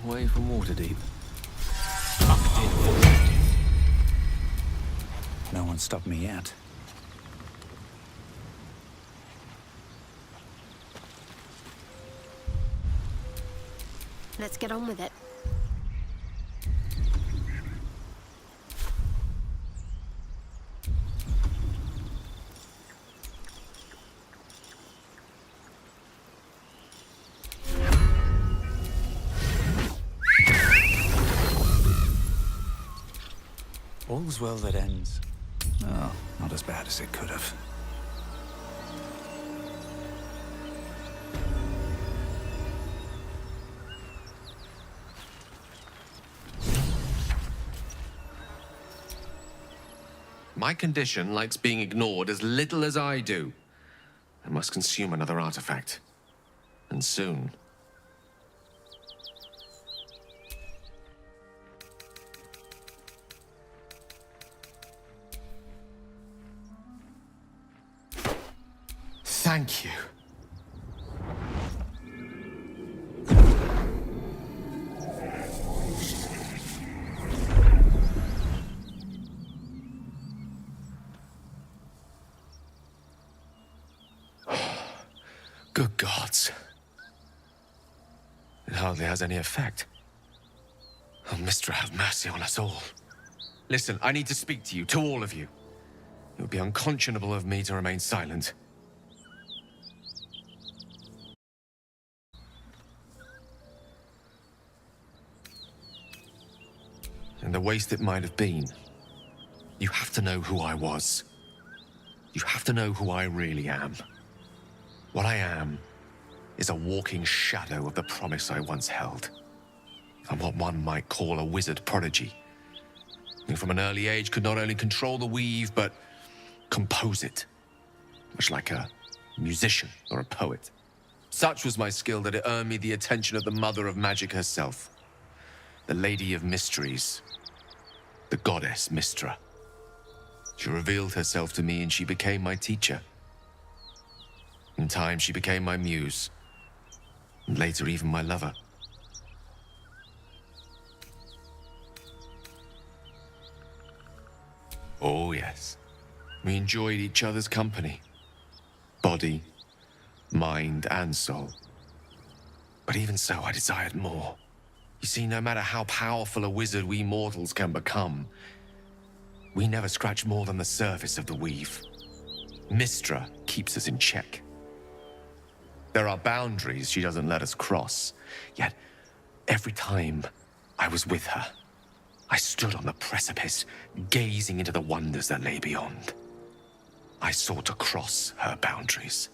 way from Waterdeep. No one stopped me yet. Let's get on with it. All's well that ends. Oh, not as bad as it could have. My condition likes being ignored as little as I do. I must consume another artifact. And soon. Thank you. Good gods. It hardly has any effect. Oh, Mystra, have mercy on us all. Listen, I need to speak to you, to all of you. It would be unconscionable of me to remain silent. And the waste it might have been. You have to know who I was. You have to know who I really am. What I am is a walking shadow of the promise I once held. I'm what one might call a wizard prodigy, who from an early age could not only control the weave, but compose it, much like a musician or a poet. Such was my skill that it earned me the attention of the mother of magic herself, the Lady of Mysteries, the goddess Mystra. She revealed herself to me and she became my teacher. In time, she became my muse, and later even my lover. Oh, yes. We enjoyed each other's company. Body, mind, and soul. But even so, I desired more. You see, no matter how powerful a wizard we mortals can become, we never scratch more than the surface of the weave. Mystra keeps us in check. There are boundaries she doesn't let us cross. Yet, every time I was with her, I stood on the precipice, gazing into the wonders that lay beyond. I sought to cross her boundaries.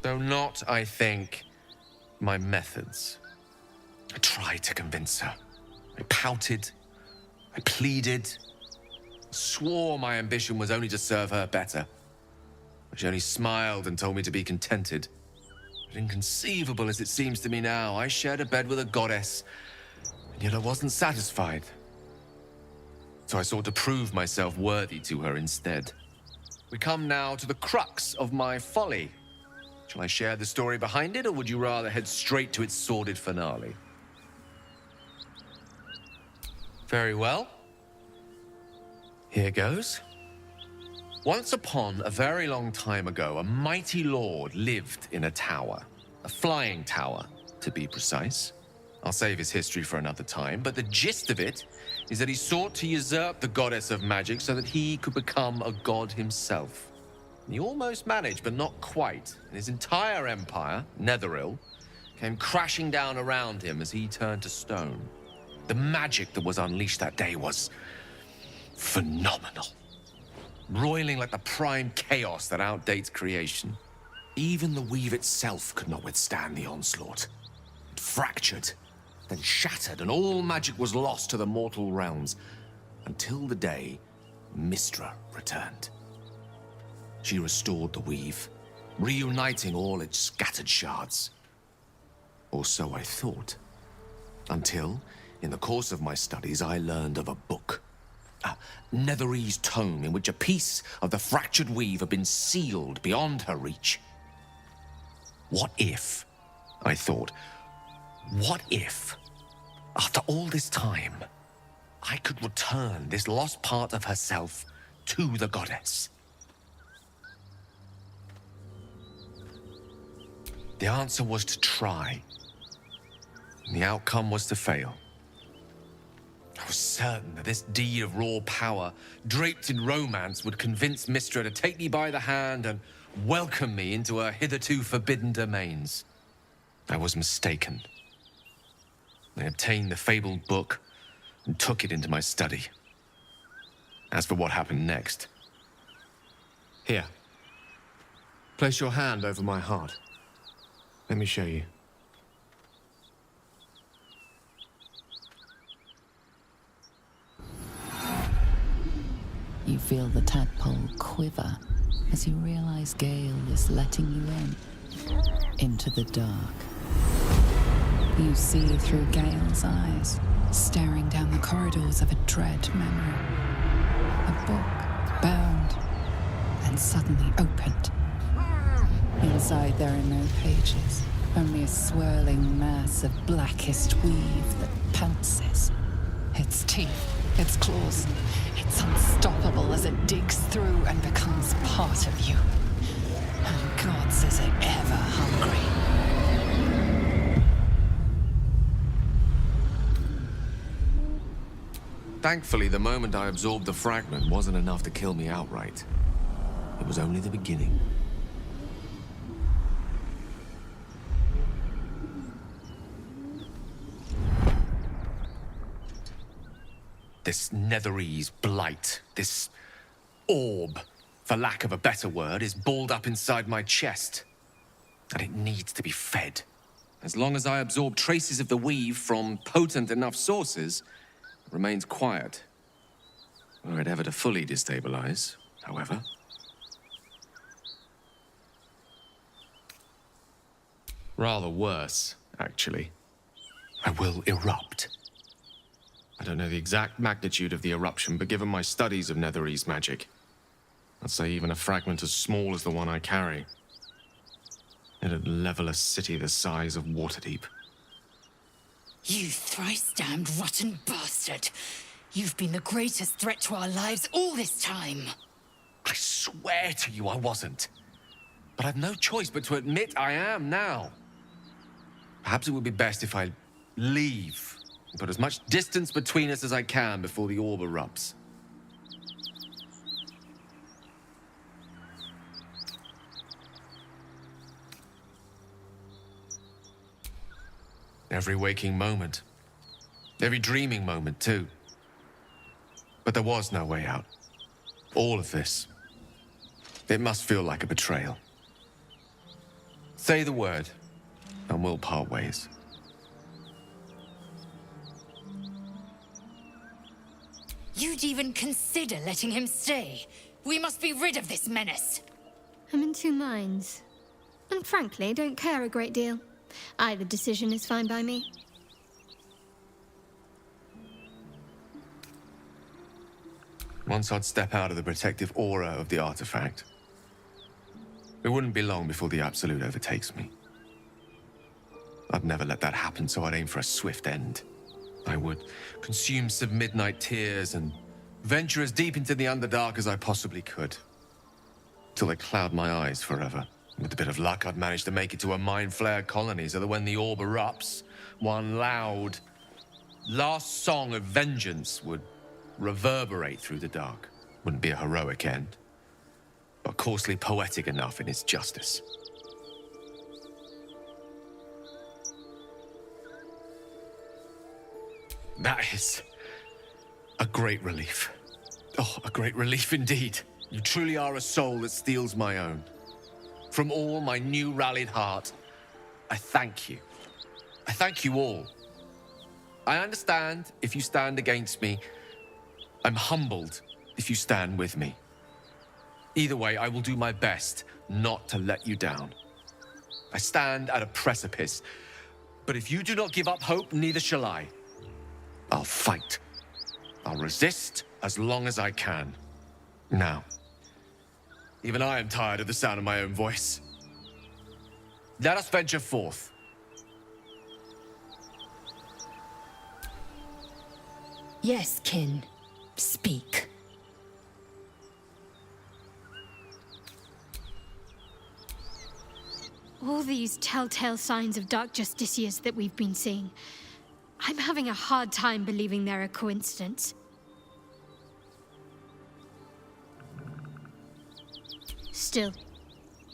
Though not, I think, my methods. I tried to convince her. I pouted. I pleaded. Swore my ambition was only to serve her better. But she only smiled and told me to be contented. But inconceivable as it seems to me now, I shared a bed with a goddess, and yet I wasn't satisfied. So I sought to prove myself worthy to her instead. We come now to the crux of my folly. Shall I share the story behind it, or would you rather head straight to its sordid finale? Very well. Here goes. Once upon a very long time ago, a mighty lord lived in a tower. A flying tower, to be precise. I'll save his history for another time, but the gist of it is that he sought to usurp the goddess of magic so that he could become a god himself. He almost managed, but not quite, and his entire empire, Netheril, came crashing down around him as he turned to stone. The magic that was unleashed that day was phenomenal. Roiling like the prime chaos that outdates creation. Even the weave itself could not withstand the onslaught. It fractured, then shattered, and all magic was lost to the mortal realms, until the day Mystra returned. She restored the weave, reuniting all its scattered shards. Or so I thought. Until, in the course of my studies, I learned of a book. Netherese tome in which a piece of the fractured weave had been sealed beyond her reach. What if, I thought, what if, after all this time, I could return this lost part of herself to the goddess? The answer was to try, and the outcome was to fail. I was certain that this deed of raw power, draped in romance, would convince Mystra to take me by the hand and welcome me into her hitherto forbidden domains. I was mistaken. I obtained the fabled book and took it into my study. As for what happened next... Here. Place your hand over my heart. Let me show you. You feel the tadpole quiver as you realize Gale is letting you into the dark. You see through Gale's eyes, staring down the corridors of a dread memory. A book, bound, and suddenly opened. Inside there are no pages, only a swirling mass of blackest weave that pounces. Its teeth, its claws, it's unstoppable as it digs through and becomes part of you. And gods, is it ever hungry. Thankfully, the moment I absorbed the fragment wasn't enough to kill me outright. It was only the beginning. This Netherese blight, this orb, for lack of a better word, is balled up inside my chest. And it needs to be fed. As long as I absorb traces of the weave from potent enough sources, it remains quiet. Were it ever to fully destabilize, however. Rather worse, actually. I will erupt. I don't know the exact magnitude of the eruption, but given my studies of Netherese magic, I'd say even a fragment as small as the one I carry, it'd level a city the size of Waterdeep. You thrice-damned rotten bastard! You've been the greatest threat to our lives all this time! I swear to you I wasn't. But I've no choice but to admit I am now. Perhaps it would be best if I leave. Put as much distance between us as I can before the orb erupts. Every waking moment. Every dreaming moment, too. But there was no way out. All of this. It must feel like a betrayal. Say the word, and we'll part ways. You'd even consider letting him stay. We must be rid of this menace. I'm in two minds. And frankly, don't care a great deal. Either decision is fine by me. Once I'd step out of the protective aura of the artifact, it wouldn't be long before the Absolute overtakes me. I'd never let that happen, so I'd aim for a swift end. I would consume some midnight tears and venture as deep into the Underdark as I possibly could. Till they cloud my eyes forever. With a bit of luck, I'd manage to make it to a Mind Flare colony so that when the orb erupts, one loud, last song of vengeance would reverberate through the dark. Wouldn't be a heroic end, but coarsely poetic enough in its justice. That is a great relief. Oh, a great relief indeed. You truly are a soul that steals my own. From all my new rallied heart, I thank you. I thank you all. I understand if you stand against me. I'm humbled if you stand with me. Either way, I will do my best not to let you down. I stand at a precipice, but if you do not give up hope, neither shall I. I'll fight. I'll resist. as long as I can. Now, even I am tired of the sound of my own voice. Let us venture forth. Yes, kin. Speak. All these telltale signs of Dark Justiciars that we've been seeing, I'm having a hard time believing they're a coincidence. Still,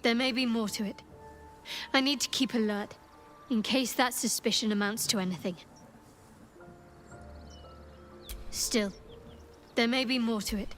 there may be more to it. I need to keep alert, in case that suspicion amounts to anything. Still, there may be more to it.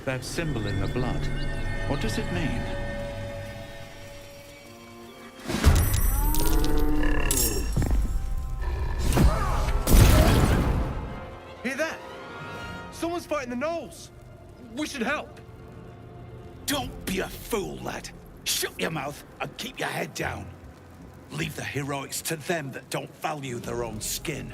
That symbol in the blood, what does it mean? Hear that? Someone's fighting the gnolls. We should help. Don't be a fool, lad. Shut your mouth and keep your head down. Leave the heroics to them that don't value their own skin.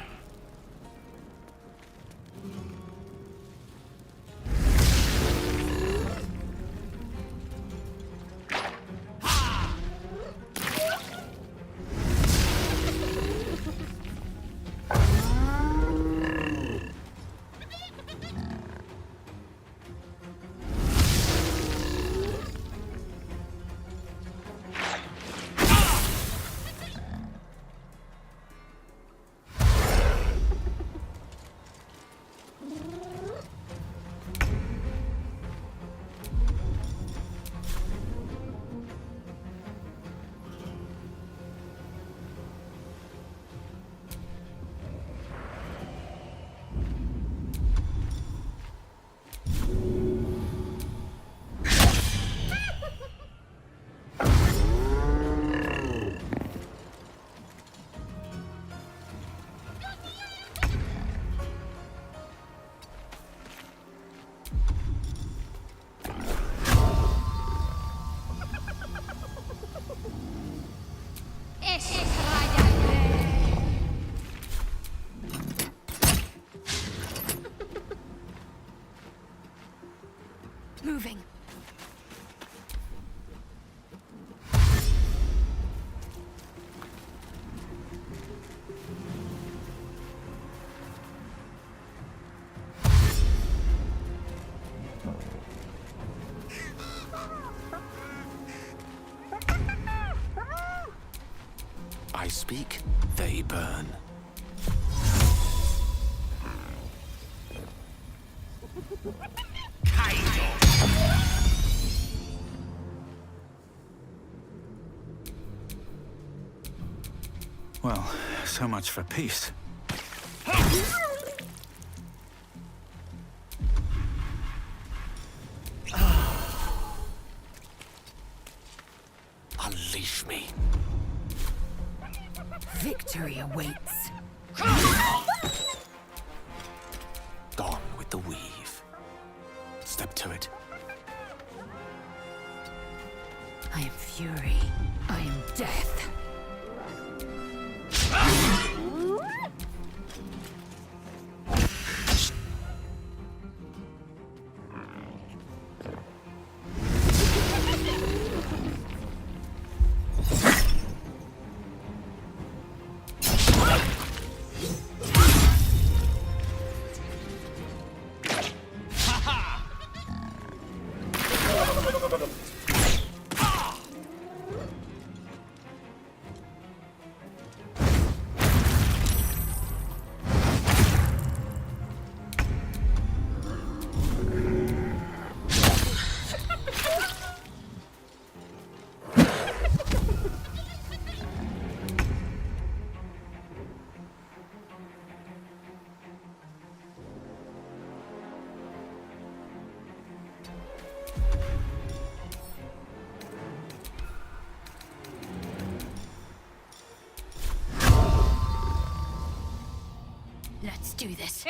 Moving. I speak, they burn. Well, so much for peace. Unleash me. Victory awaits. Gone with the weave. Step to it. I am fury. I am death. Let's do this.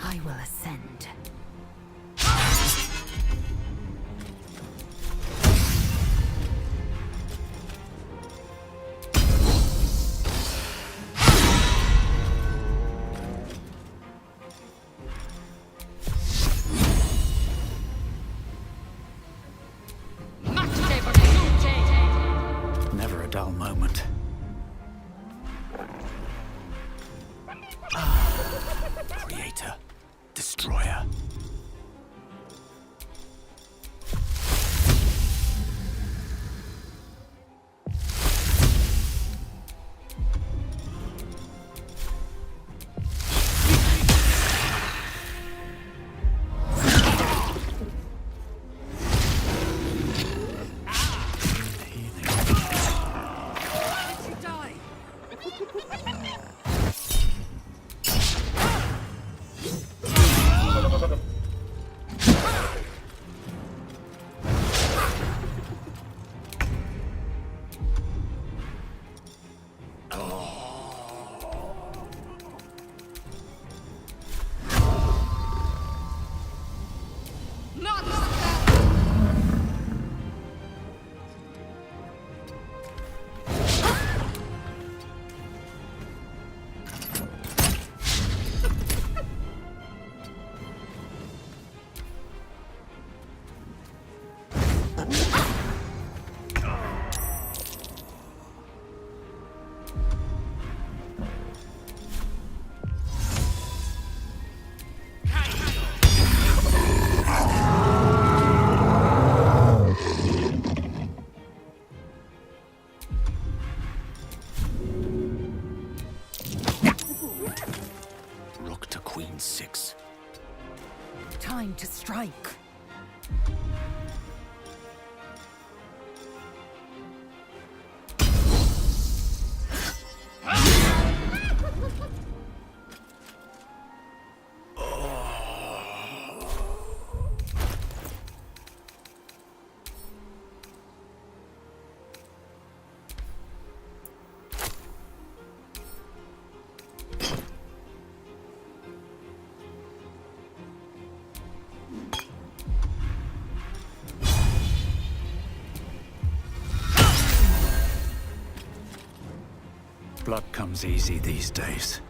I will ascend. Never a dull moment. Creator. Destroyer. Rook to Queen 6. Time to strike. Blood comes easy these days.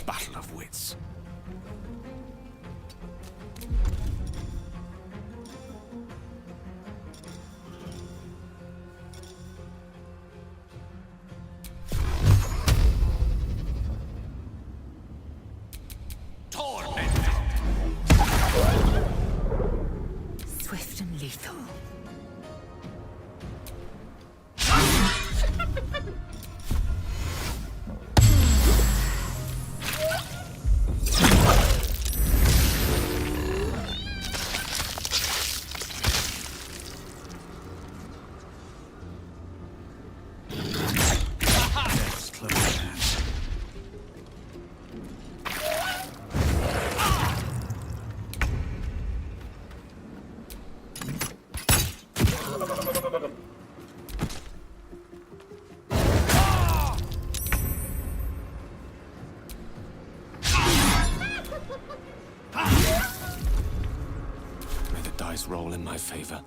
Battle of wits. Swift and lethal. Yes, close hand. dice roll in my favor.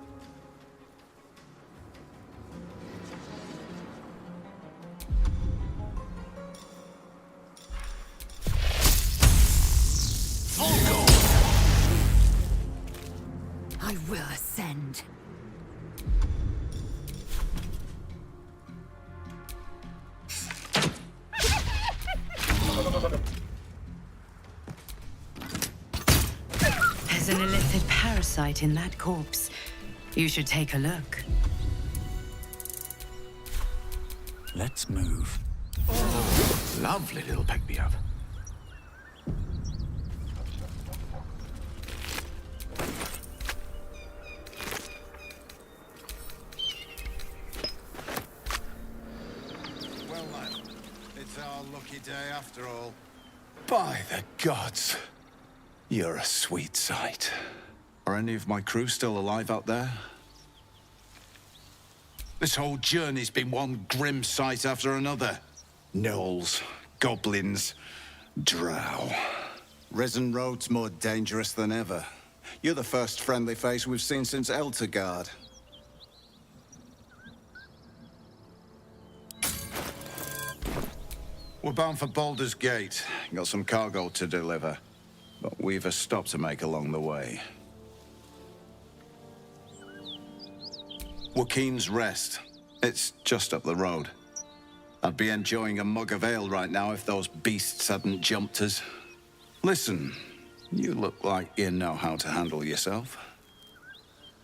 I will ascend. There's an illicit parasite in that corpse. You should take a look. Let's move. Lovely little pick-me-up. Well, lad, it's our lucky day after all. By the gods, you're a sweet sight. Are any of my crew still alive out there? This whole journey's been one grim sight after another. Gnolls, goblins, drow. Risen Road's more dangerous than ever. You're the first friendly face we've seen since Eltergard. We're bound for Baldur's Gate. Got some cargo to deliver. But we've a stop to make along the way. Joaquin's Rest. It's just up the road. I'd be enjoying a mug of ale right now if those beasts hadn't jumped us. Listen, you look like you know how to handle yourself.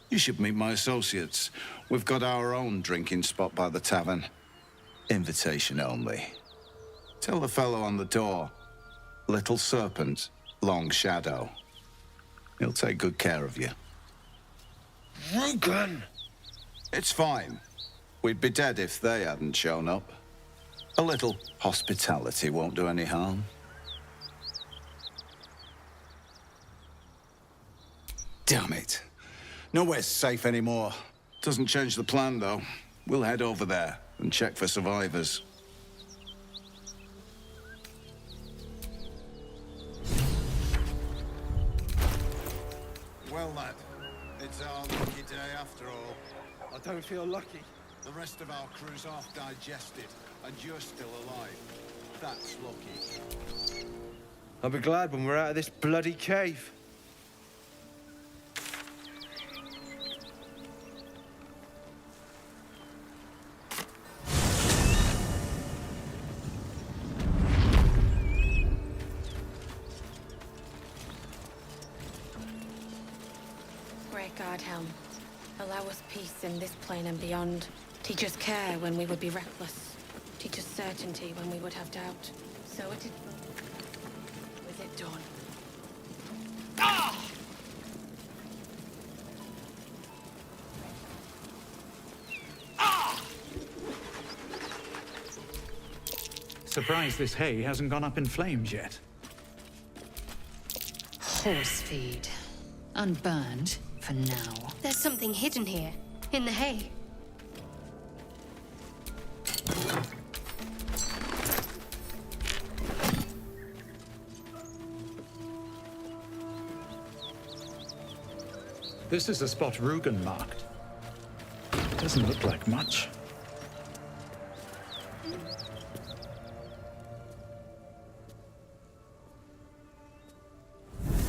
You should meet my associates. We've got our own drinking spot by the tavern. Invitation only. Tell the fellow on the door. Little Serpent, Long Shadow. He'll take good care of you. Rugen! It's fine. We'd be dead if they hadn't shown up. A little hospitality won't do any harm. Damn it. Nowhere's safe anymore. Doesn't change the plan, though. We'll head over there and check for survivors. Well, lad, it's our lucky day after all. I don't feel lucky. The rest of our crew's half digested, and you're still alive. That's lucky. I'll be glad when we're out of this bloody cave. Great God, Helm. Allow us peace in this plane and beyond. Teach us care when we would be reckless. Teach us certainty when we would have doubt. So it is with it done. Surprised this hay hasn't gone up in flames yet. Horse feed. Unburned for now. There's something hidden here, in the hay. This is the spot Rugen marked. Doesn't look like much.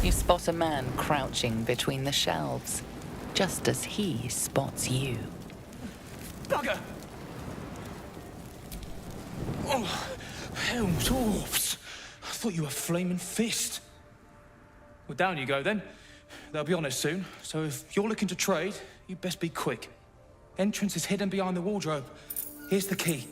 You spot a man crouching between the shelves, just as he spots you. Bugger! Oh, hell, dwarves! I thought you were Flaming Fist. Well, down you go then. They'll be on us soon, so if you're looking to trade, you best be quick. Entrance is hidden behind the wardrobe. Here's the key.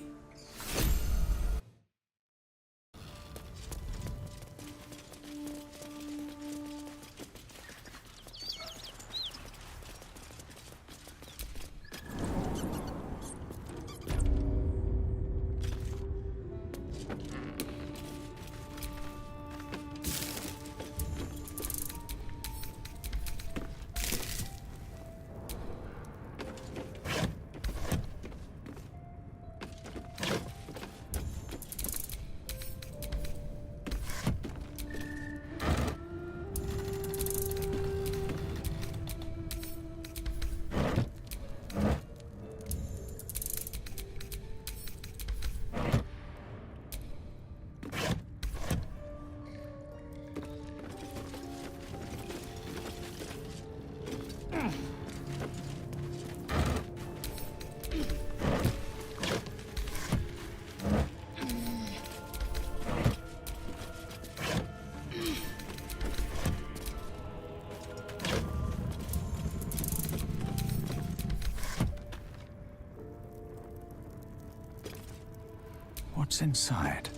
What's inside?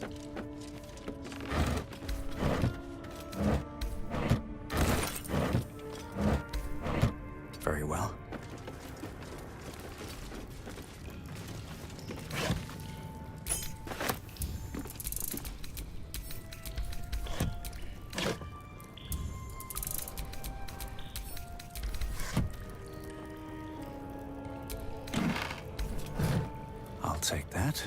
Very well. I'll take that.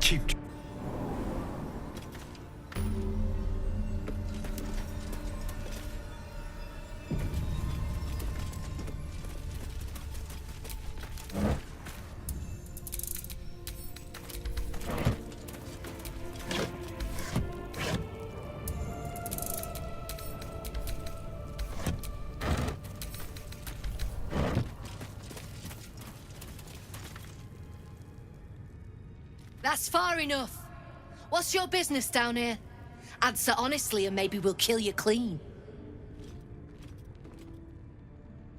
Keep. That's far enough. What's your business down here? Answer honestly and maybe we'll kill you clean.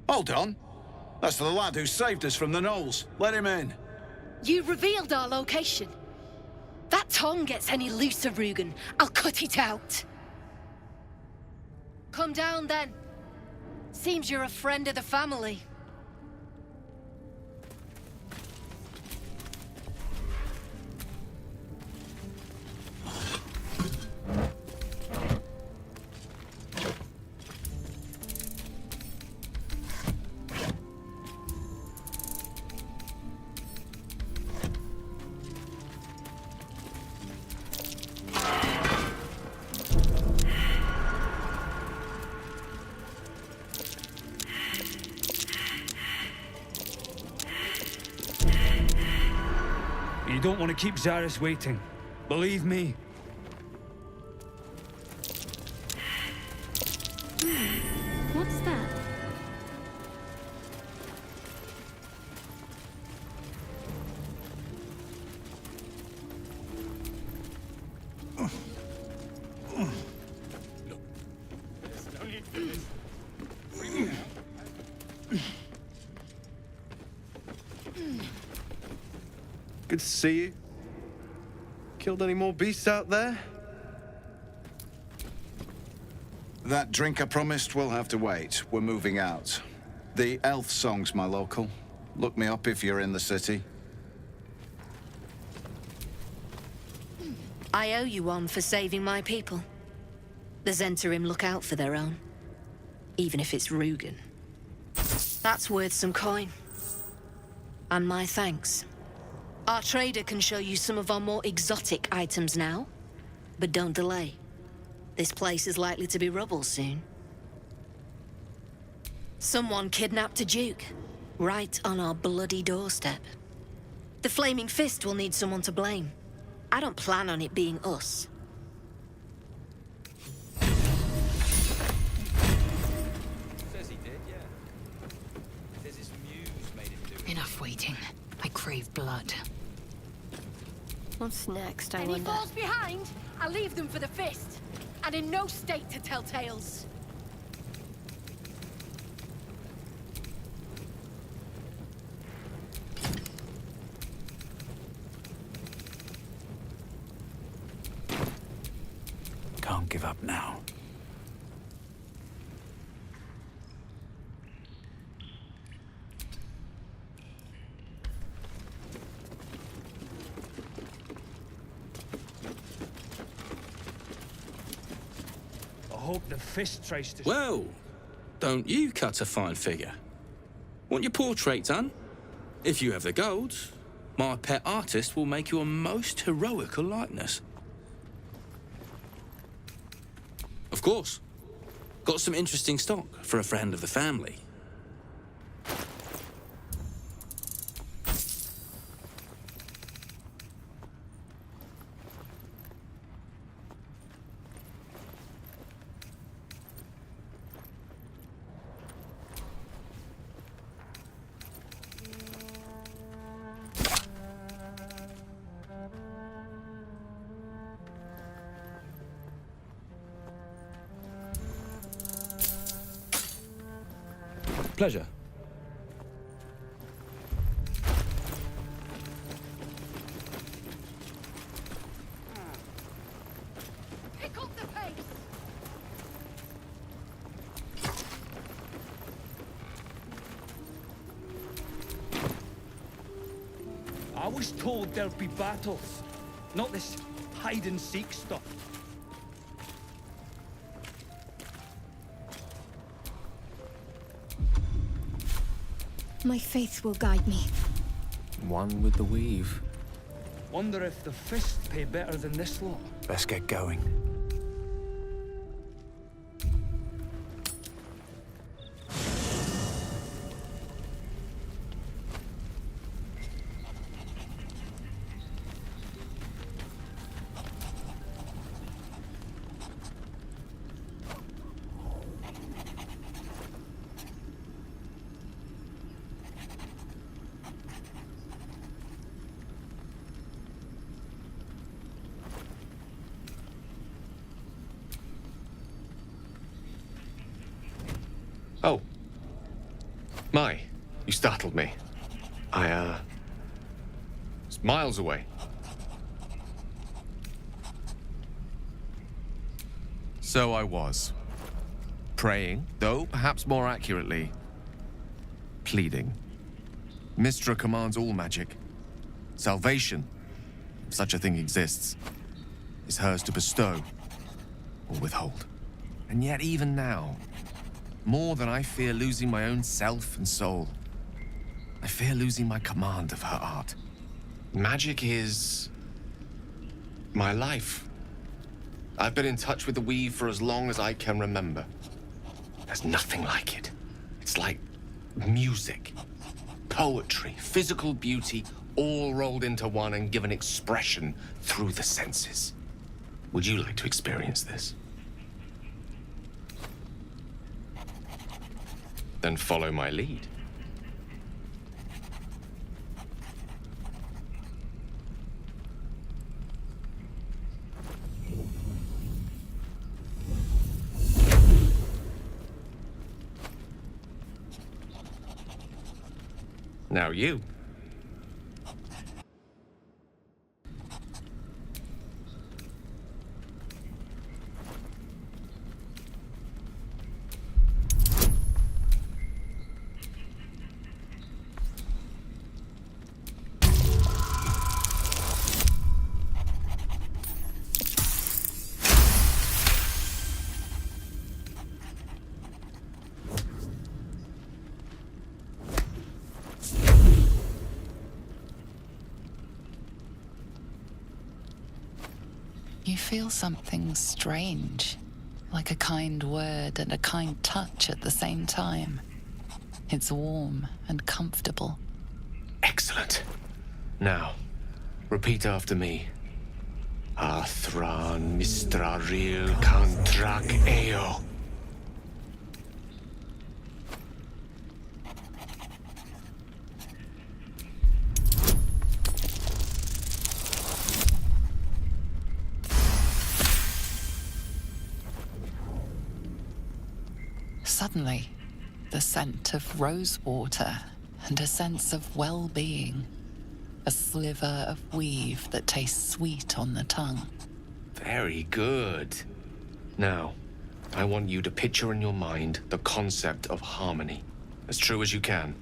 Hold on. That's the lad who saved us from the gnolls. Let him in. You revealed our location. That tongue gets any looser, Rugen, I'll cut it out. Come down then. Seems you're a friend of the family. You don't want to keep Zarys waiting. Believe me. What's that? Good to see you. Killed any more beasts out there? That drink I promised will have to wait. We're moving out. The elf song's my local. Look me up if you're in the city. I owe you one for saving my people. The Zentarim look out for their own. Even if it's Rugen. That's worth some coin. And my thanks. Our trader can show you some of our more exotic items now. But don't delay. This place is likely to be rubble soon. Someone kidnapped a duke. Right on our bloody doorstep. The Flaming Fist will need someone to blame. I don't plan on it being us. Says he did, yeah. Says his muse made him do it. Enough waiting. I crave blood. What's next, I Any wonder? falls behind, I'll leave them for the Fist. And in no state to tell tales. Can't give up now. hope the fist tries to... Well, don't you cut a fine figure? Want your portrait done? If you have the gold, my pet artist will make you a most heroical likeness. Of course. Got some interesting stock for a friend of the family. Pleasure. Pick up the pace! I was told there'd be battles, not this hide-and-seek stuff. My faith will guide me. One with the weave. Wonder if the fist pay better than this lot. Best get going. Oh. My, you startled me. I, was miles away. So I was. Praying, though perhaps more accurately, pleading. Mystra commands all magic. Salvation, if such a thing exists, is hers to bestow or withhold. And yet even now, more than I fear losing my own self and soul, I fear losing my command of her art. Magic is my life. I've been in touch with the weave for as long as I can remember. There's nothing like it. It's like music, poetry, physical beauty, all rolled into one and given expression through the senses. Would you like to experience this? Then follow my lead. Now you. You feel something strange, like a kind word and a kind touch at the same time. It's warm and comfortable. Excellent. Now, repeat after me. Athran mistraril kantrak eo. Suddenly, the scent of rose water and a sense of well-being. A sliver of weave that tastes sweet on the tongue. Very good. Now, I want you to picture in your mind the concept of harmony, as true as you can.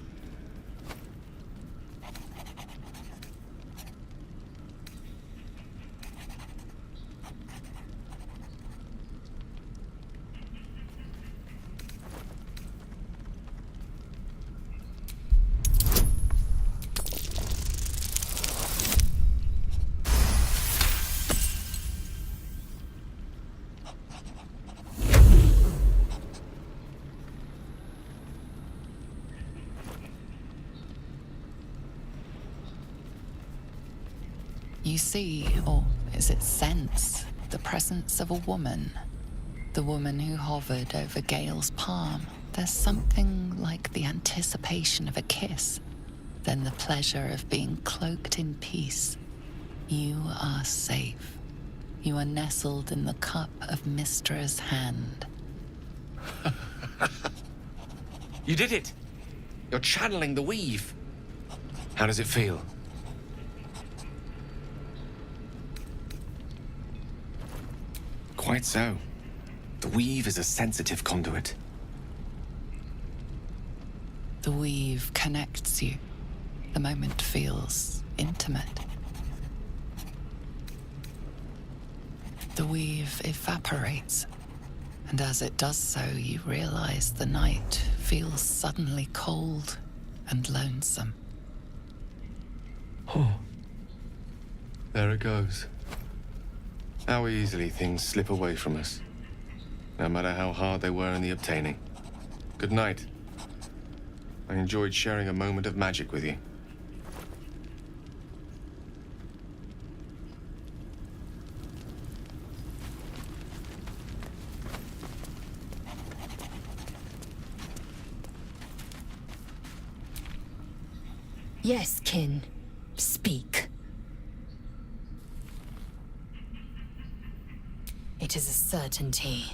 You see, or is it sense, the presence of a woman. The woman who hovered over Gale's palm. There's something like the anticipation of a kiss, then the pleasure of being cloaked in peace. You are safe. You are nestled in the cup of Mystra's hand. You did it! You're channeling the weave. How does it feel? Quite so. The weave is a sensitive conduit. The weave connects you. The moment feels intimate. The weave evaporates, and as it does so, you realize the night feels suddenly cold and lonesome. Oh. There it goes. How easily things slip away from us, no matter how hard they were in the obtaining. Good night. I enjoyed sharing a moment of magic with you. Yes, kin. Speak. It is a certainty.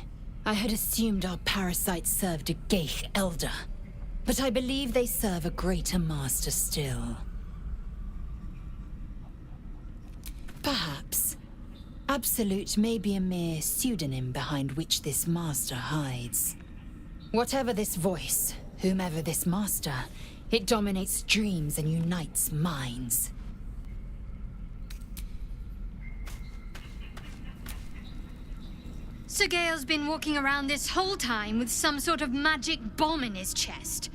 I had assumed our parasites served a Geich elder, but I believe they serve a greater master still. Perhaps. Absolute may be a mere pseudonym behind which this master hides. Whatever this voice, whomever this master, it dominates dreams and unites minds. So Gale's been walking around this whole time with some sort of magic bomb in his chest.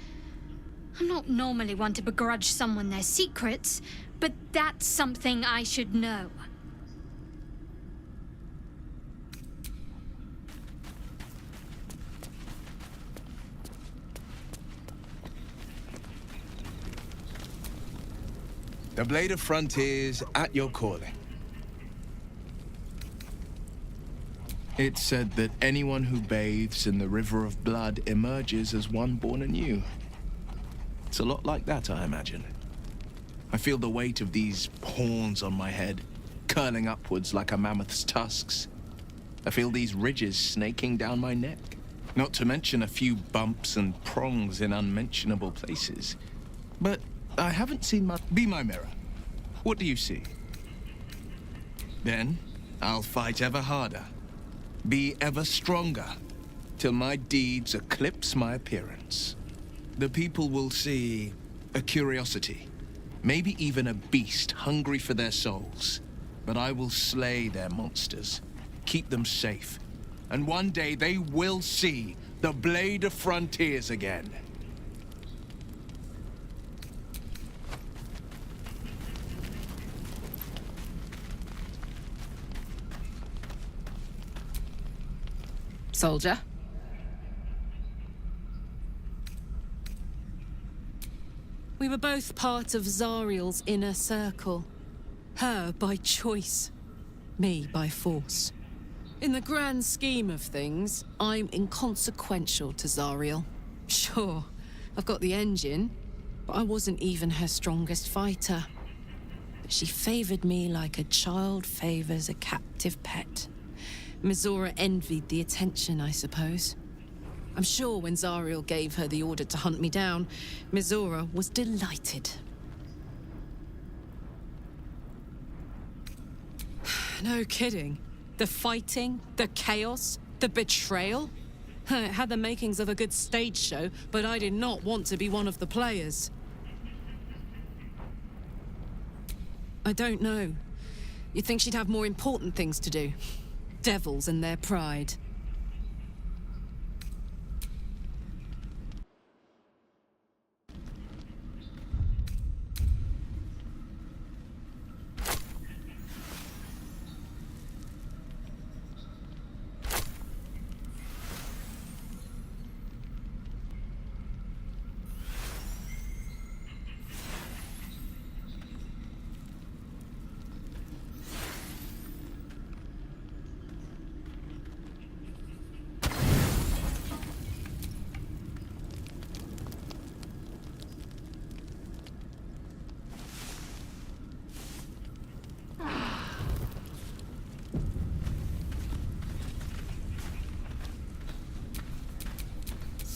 I'm not normally one to begrudge someone their secrets, but that's something I should know. The Blade of Frontiers at your calling. It's said that anyone who bathes in the river of blood emerges as one born anew. It's a lot like that, I imagine. I feel the weight of these horns on my head, curling upwards like a mammoth's tusks. I feel these ridges snaking down my neck. Not to mention a few bumps and prongs in unmentionable places. But I haven't seen much. Be my mirror. What do you see? Then, I'll fight ever harder. Be ever stronger. Till my deeds eclipse my appearance. The people will see a curiosity. Maybe even a beast hungry for their souls. But I will slay their monsters. Keep them safe. And one day they will see the Blade of Frontiers again. Soldier? We were both part of Zariel's inner circle. Her by choice, me by force. In the grand scheme of things, I'm inconsequential to Zariel. Sure, I've got the engine, but I wasn't even her strongest fighter. But she favored me like a child favors a captive pet. Mizora envied the attention, I suppose. I'm sure when Zariel gave her the order to hunt me down, Mizora was delighted. No kidding. The fighting, the chaos, the betrayal. It had the makings of a good stage show, but I did not want to be one of the players. I don't know. You'd think she'd have more important things to do. Devils and their pride.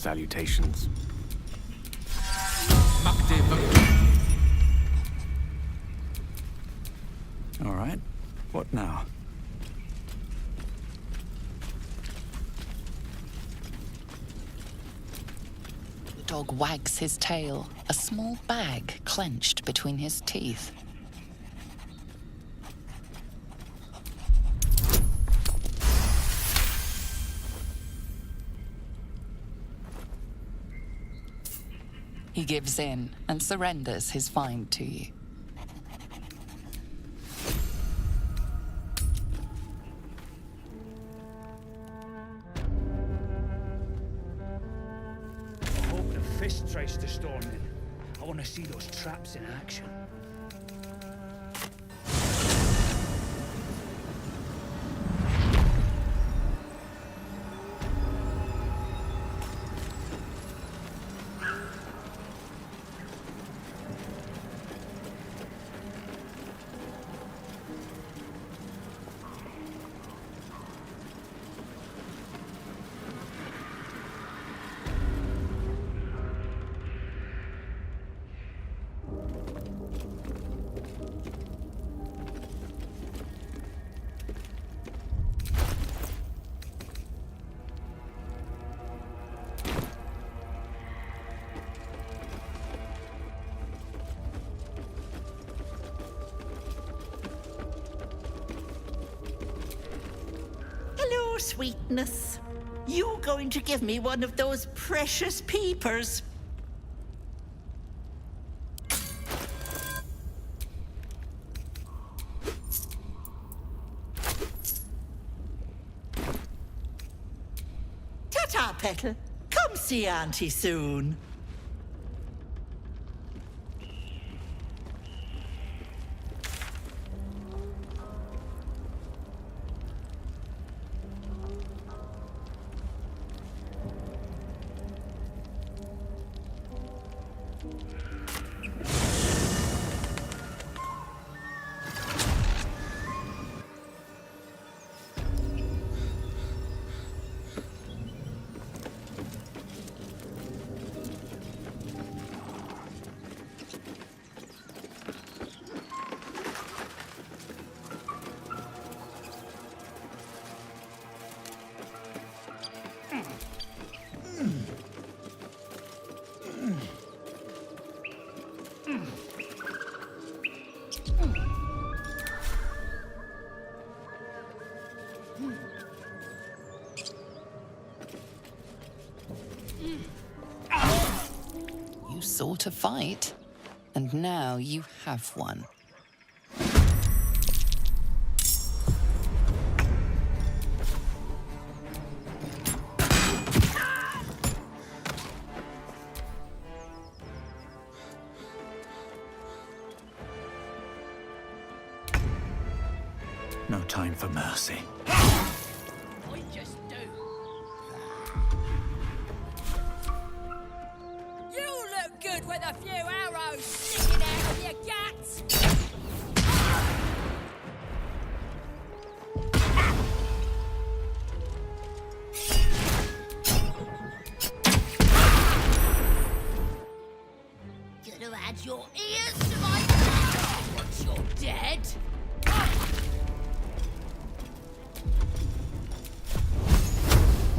salutations. All right. What now? The dog wags his tail, a small bag clenched between his teeth. He gives in and surrenders his find to you. I hope the fist tries to storm in. I want to see those traps in action. Hello, sweetness. You going to give me one of those precious peepers? Ta-ta, Petal. Come see Auntie soon. You sought a fight, and now you have one. No time for mercy. I just do. You look good with a few arrows sticking out of your guts! Gonna add your ears to my mouth once you're dead.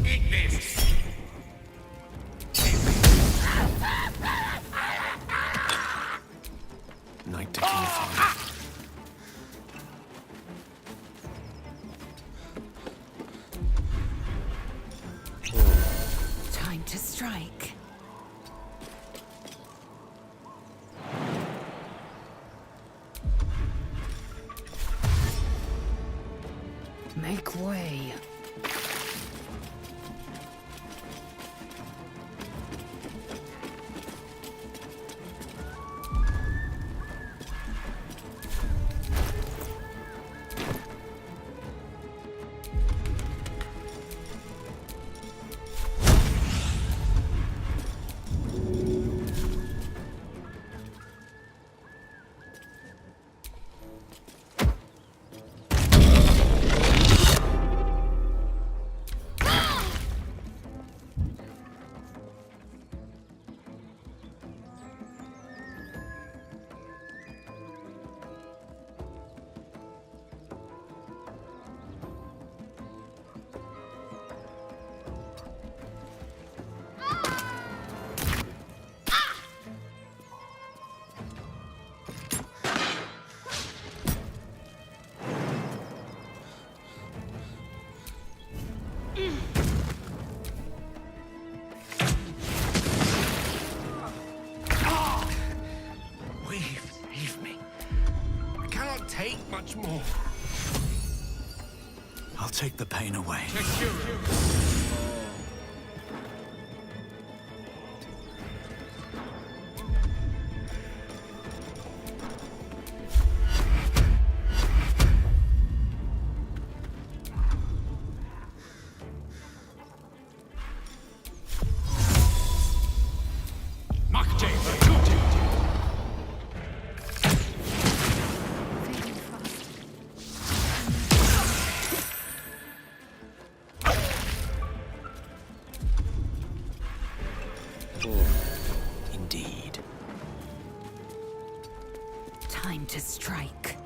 Eat this! Night to unify. Time to strike. Make way. take the pain away. Indeed. Time to strike.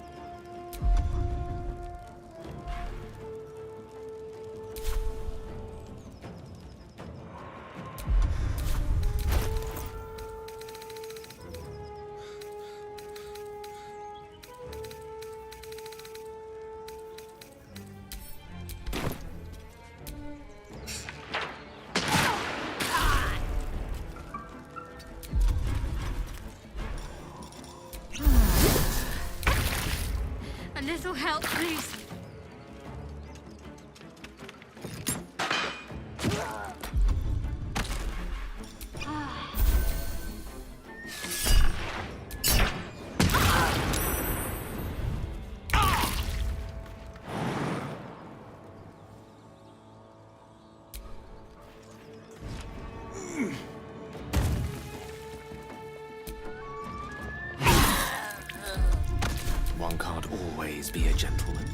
A little help, please. One can't always be a gentleman.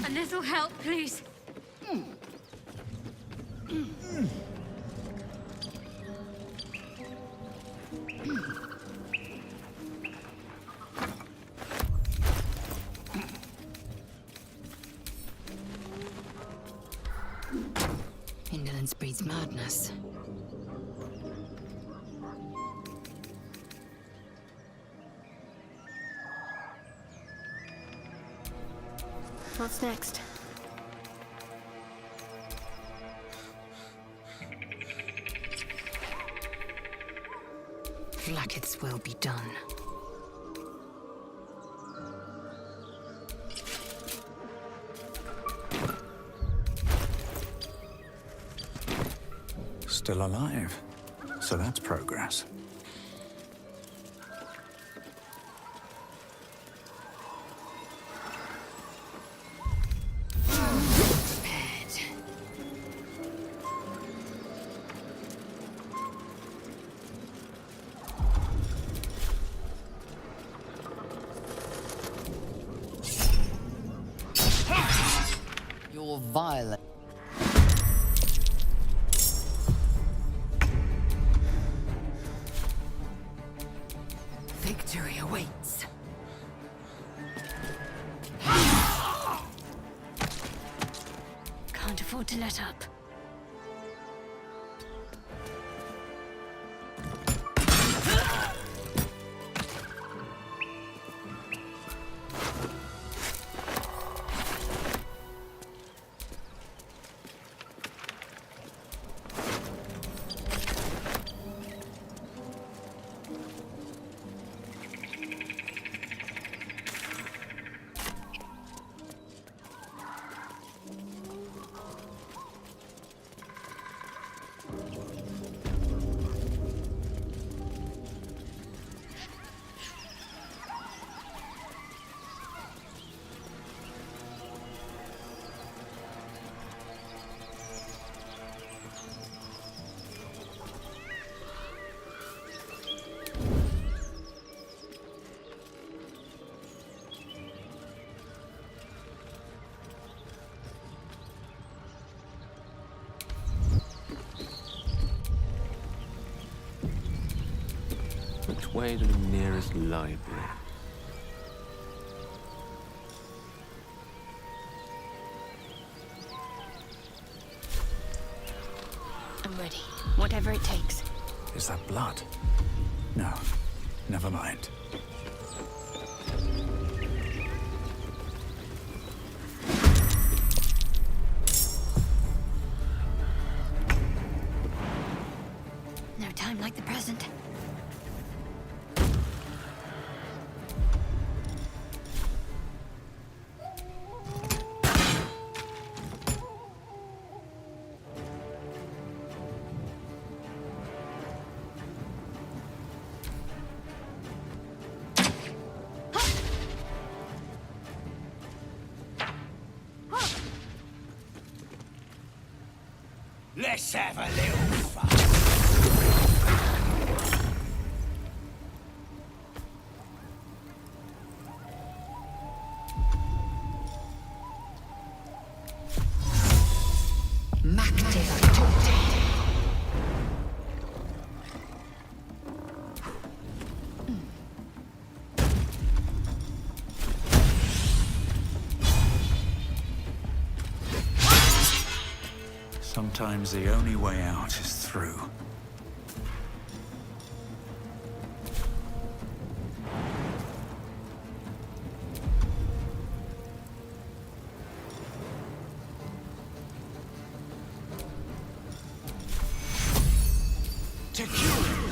A little help, please. Indolence breeds madness. What's next? Lakith's will be done. Still alive. So that's progress. You're violent. Victory awaits. Can't afford to let up. Which way to the nearest library? I'm ready. Whatever it takes. Is that blood? No. Never mind. Let's have a little fun. Sometimes the only way out is through. To cure it.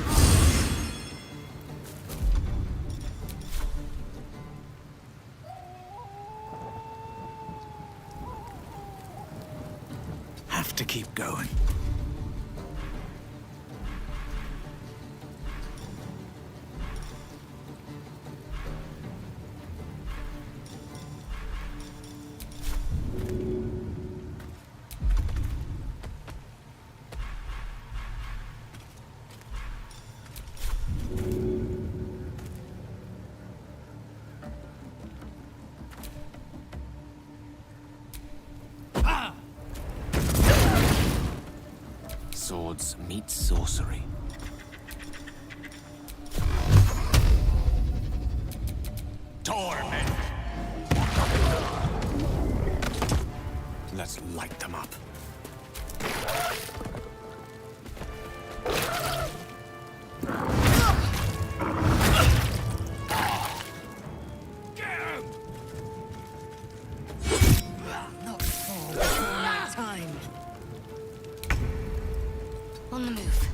Have to keep going. Swords meet sorcery. Torment. Let's light them up. Not far before my time. On the move.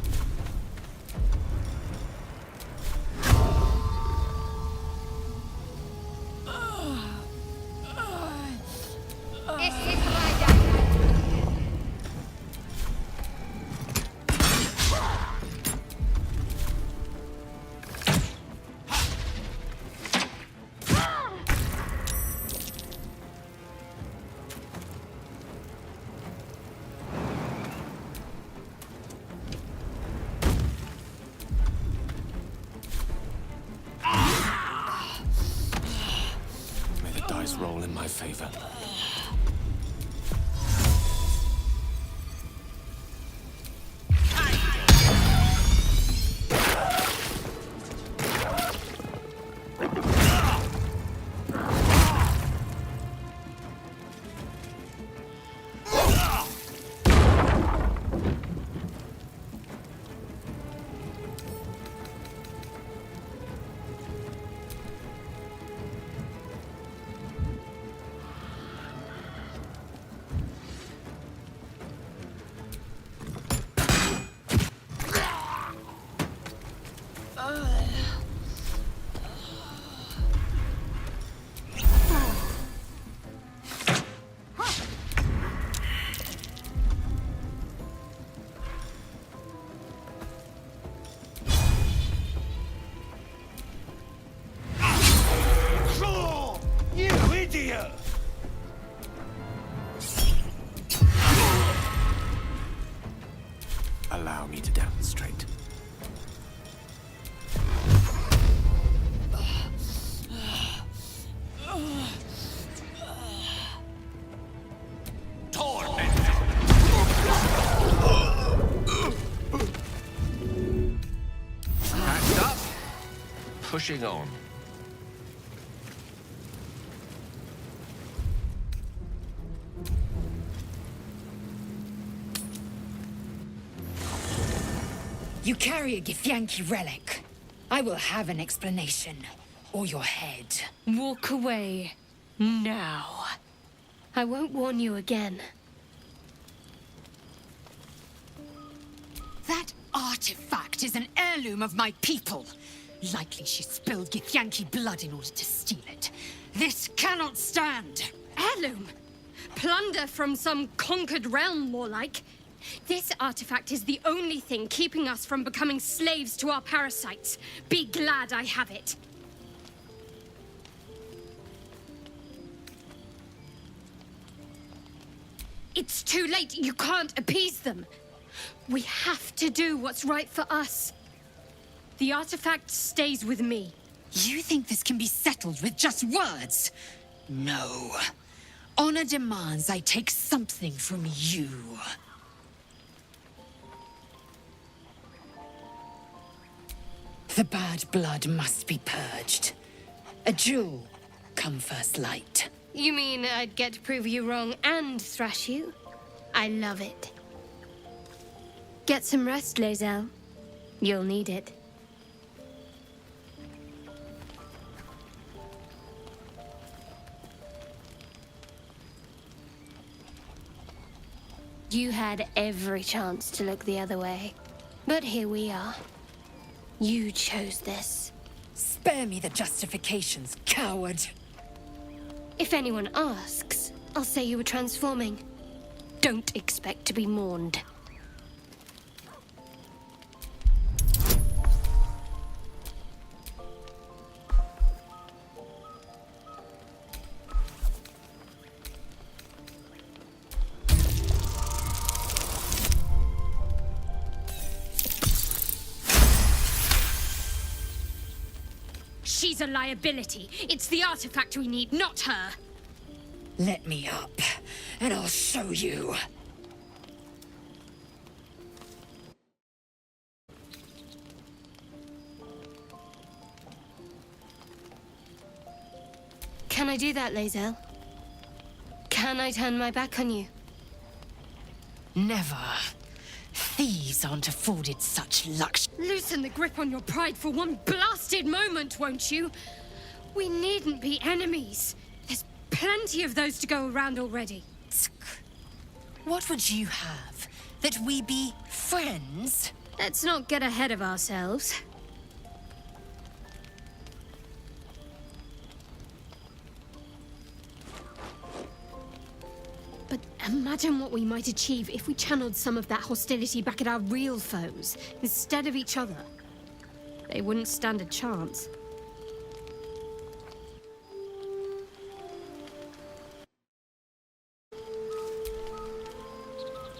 May the dice roll in my favor. You idiot! Allow me to demonstrate. Packed up, pushing on. You carry a Githyanki relic. I will have an explanation. Or your head. Walk away. Now. I won't warn you again. That artifact is an heirloom of my people. Likely she spilled Githyanki blood in order to steal it. This cannot stand. Heirloom? Plunder from some conquered realm, more like. This artifact is the only thing keeping us from becoming slaves to our parasites. Be glad I have it. It's too late. You can't appease them. We have to do what's right for us. The artifact stays with me. You think this can be settled with just words? No. Honor demands I take something from you. The bad blood must be purged. A jewel come first light. You mean I'd get to prove you wrong and thrash you? I love it. Get some rest, Lae'zel. You'll need it. You had every chance to look the other way. But here we are. You chose this. Spare me the justifications, coward. If anyone asks, I'll say you were transforming. Don't expect to be mourned. She's a liability. It's the artifact we need, not her. Let me up, and I'll show you. Can I do that, Lae'zel? Can I turn my back on you? Never. Thieves aren't afforded such luxury. Loosen the grip on your pride for one blasted moment, won't you? We needn't be enemies. There's plenty of those to go around already. What would you have? That we be friends? Let's not get ahead of ourselves. But imagine what we might achieve if we channeled some of that hostility back at our real foes, instead of each other. They wouldn't stand a chance.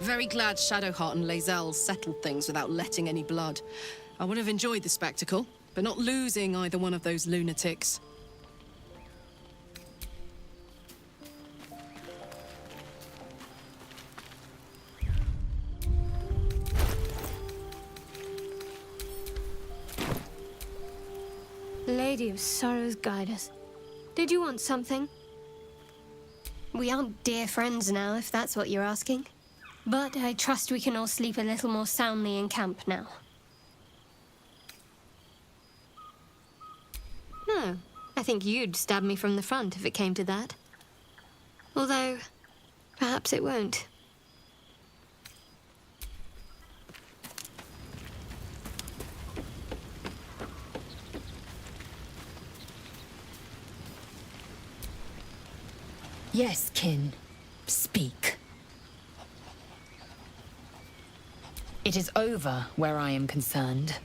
Very glad Shadowheart and Lae'zel settled things without letting any blood. I would have enjoyed the spectacle, but not losing either one of those lunatics. Lady of Sorrows, guide us. Did you want something? We aren't dear friends now, if that's what you're asking. But I trust we can all sleep a little more soundly in camp now. No, I think you'd stab me from the front if it came to that. Although, perhaps it won't. Yes, kin. Speak. It is over where I am concerned.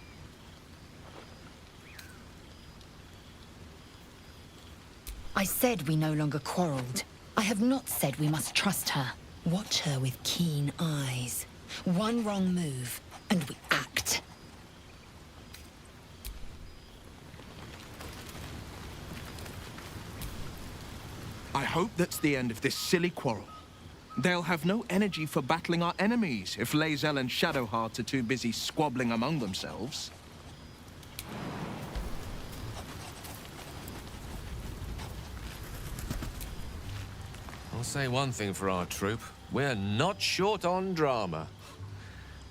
I said we no longer quarreled. I have not said we must trust her. Watch her with keen eyes. One wrong move, and we act. I hope that's the end of this silly quarrel. They'll have no energy for battling our enemies if Lae'zel and Shadowheart are too busy squabbling among themselves. I'll say one thing for our troop. We're not short on drama.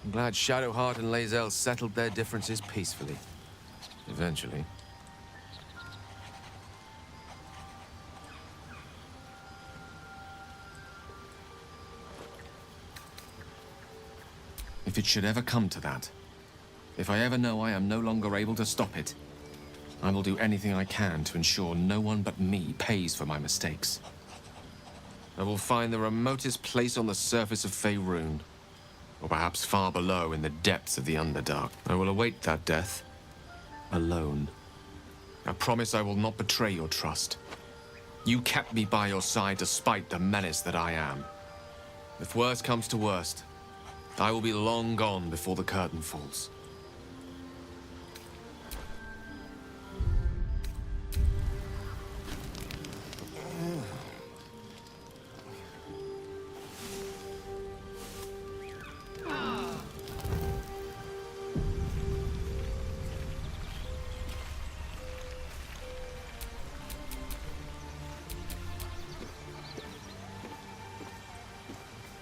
I'm glad Shadowheart and Lae'zel settled their differences peacefully. Eventually. If it should ever come to that, if I ever know I am no longer able to stop it, I will do anything I can to ensure no one but me pays for my mistakes. I will find the remotest place on the surface of Faerun, or perhaps far below in the depths of the Underdark. I will await that death, alone. I promise I will not betray your trust. You kept me by your side despite the menace that I am. If worst comes to worst, I will be long gone before the curtain falls.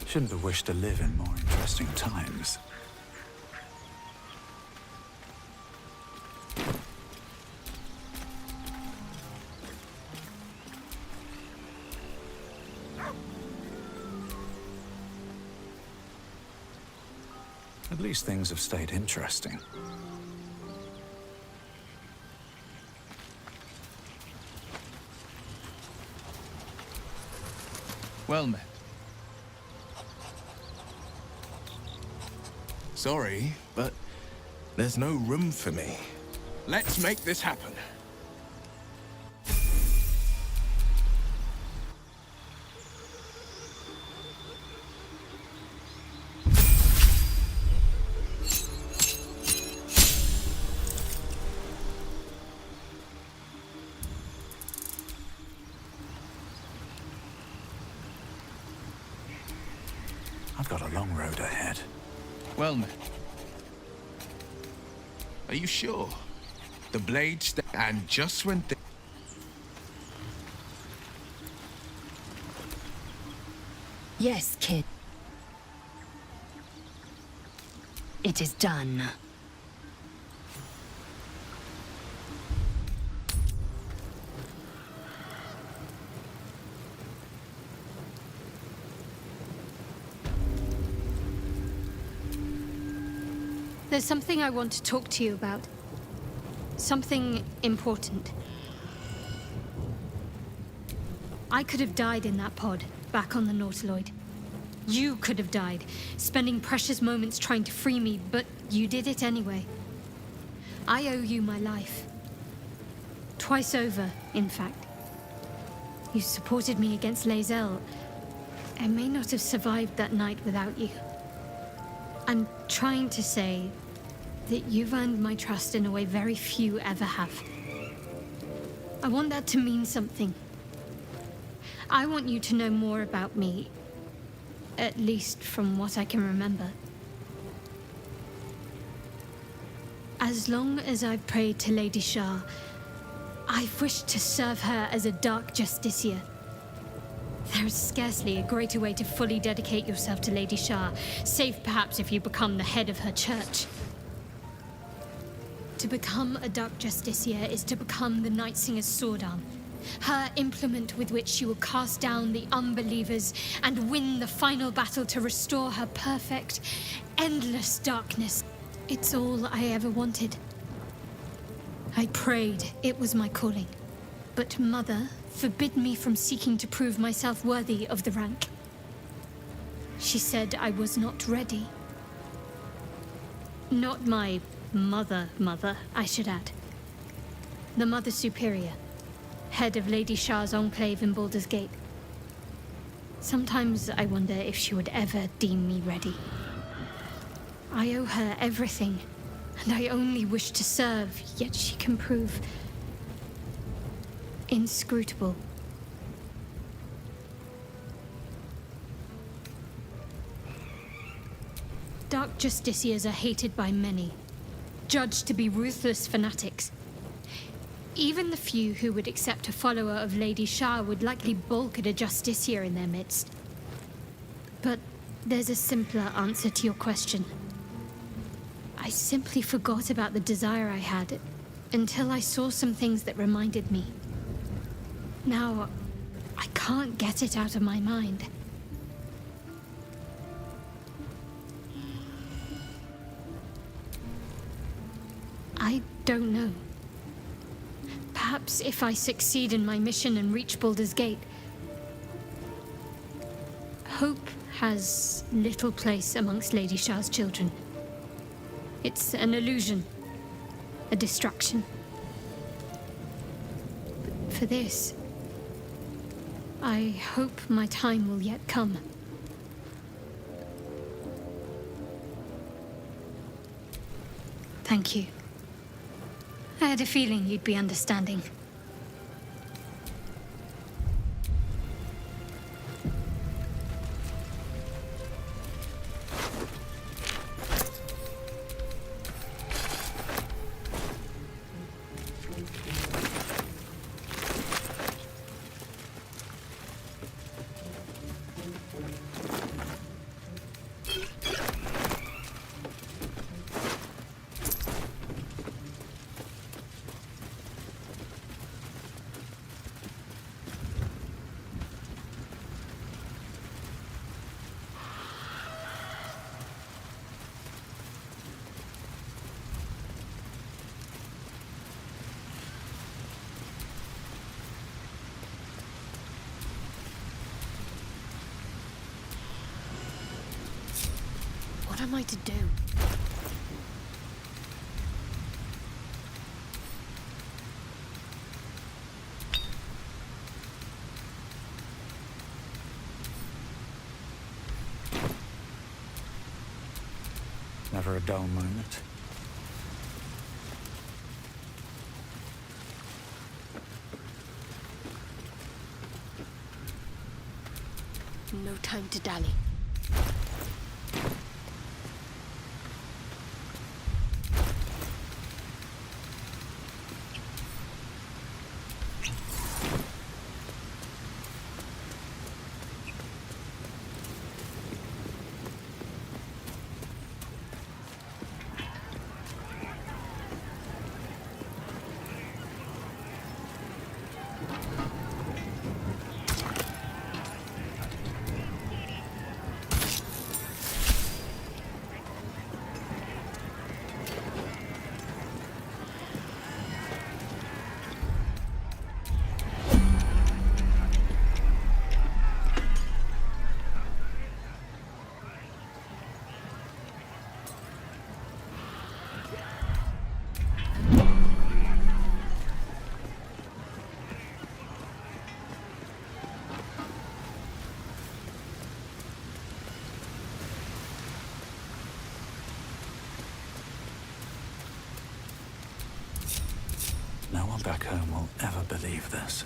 Shouldn't have wished to live in more interesting times. At least things have stayed interesting. Well met. Sorry, but there's no room for me. Let's make this happen. I've got a long road ahead. Well met. Are you sure? The blade and just when Yes, kid. It is done. There's something I want to talk to you about. Something important. I could have died in that pod, back on the Nautiloid. You could have died, spending precious moments trying to free me, but you did it anyway. I owe you my life. Twice over, in fact. You supported me against Lae'zel. I may not have survived that night without you. I'm trying to say that you've earned my trust in a way very few ever have. I want that to mean something. I want you to know more about me, at least from what I can remember. As long as I've prayed to Lady Shah, I've wished to serve her as a Dark Justiciar. There is scarcely a greater way to fully dedicate yourself to Lady Shah, save perhaps if you become the head of her church. To become a Dark Justiciar is to become the Night Singer's sword arm, her implement with which she will cast down the unbelievers and win the final battle to restore her perfect, endless darkness. It's all I ever wanted. I prayed it was my calling, but Mother forbid me from seeking to prove myself worthy of the rank. She said I was not ready. Not my mother, I should add. The Mother Superior, head of Lady Shah's enclave in Baldur's Gate. Sometimes I wonder if she would ever deem me ready. I owe her everything, and I only wish to serve, yet she can prove inscrutable. Dark Justiciars are hated by many, judged to be ruthless fanatics. Even the few who would accept a follower of Lady Shah would likely balk at a Justiciar in their midst. But there's a simpler answer to your question. I simply forgot about the desire I had until I saw some things that reminded me. Now, I can't get it out of my mind. I don't know. Perhaps if I succeed in my mission and reach Baldur's Gate. Hope has little place amongst Lady Shah's children. It's an illusion, a distraction. But for this, I hope my time will yet come. Thank you. I had a feeling you'd be understanding. What am I to do? Never a dull moment. No time to dally. No one back home will ever believe this.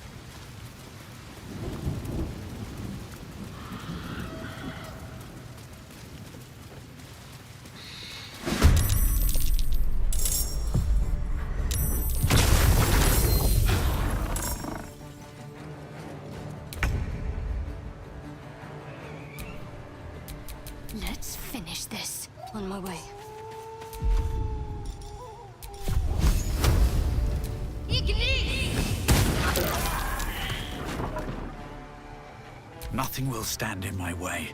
Let's finish this. On my way. Nothing will stand in my way.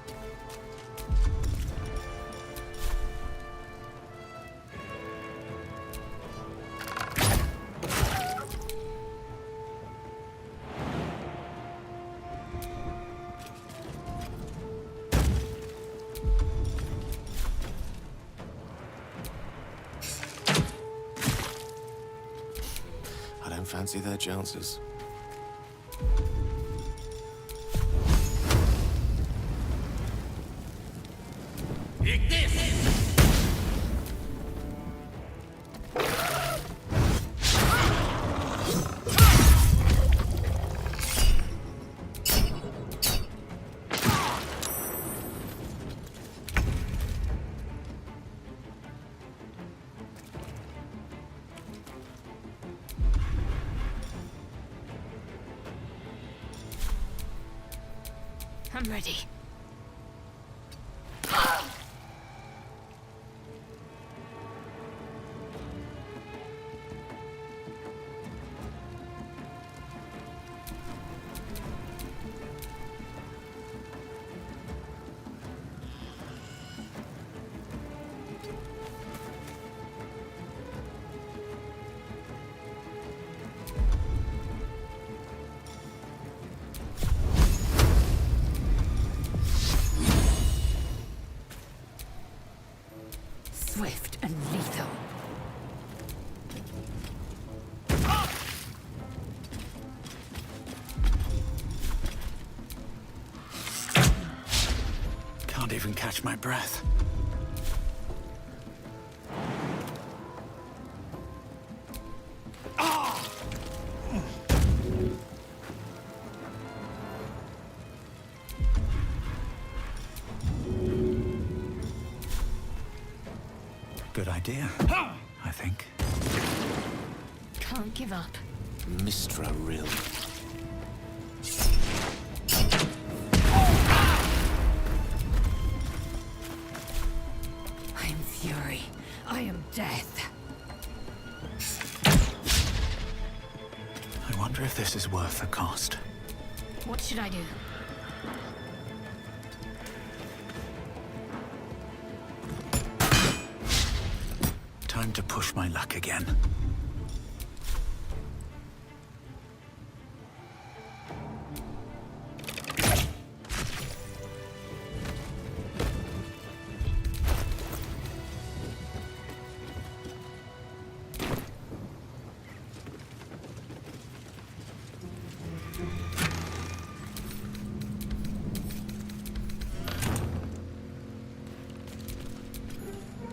I don't fancy their chances. I'm ready. Swift and lethal. Can't even catch my breath. good idea, I think. Can't give up. Mistra Rill. I am fury. I am death. I wonder if this is worth the cost. What should I do? Time to push my luck again.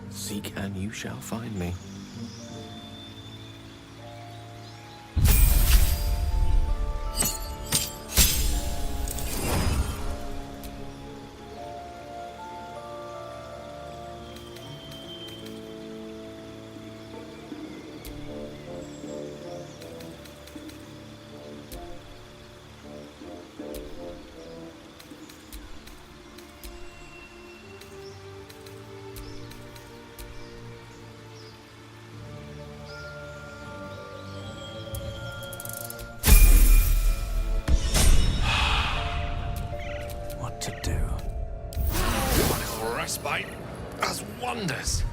Seek and you shall find me. To do. One little respite does wonders.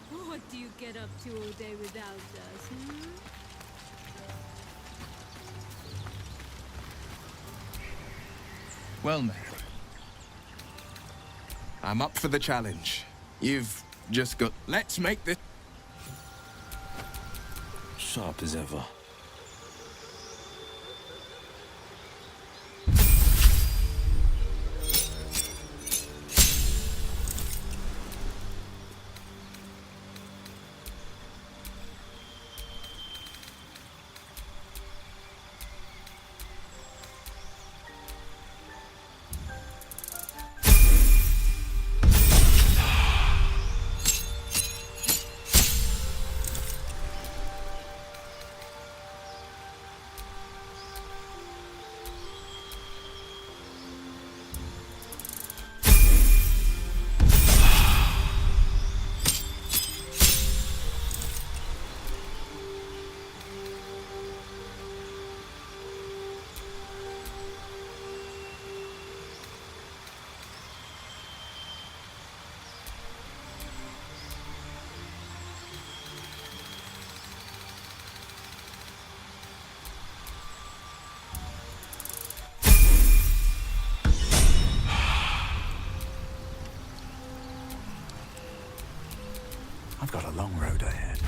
What do you get up to all day without us, hmm? Well, man. I'm up for the challenge. You've just got... Let's make this... Sharp as ever. I've got a long road ahead.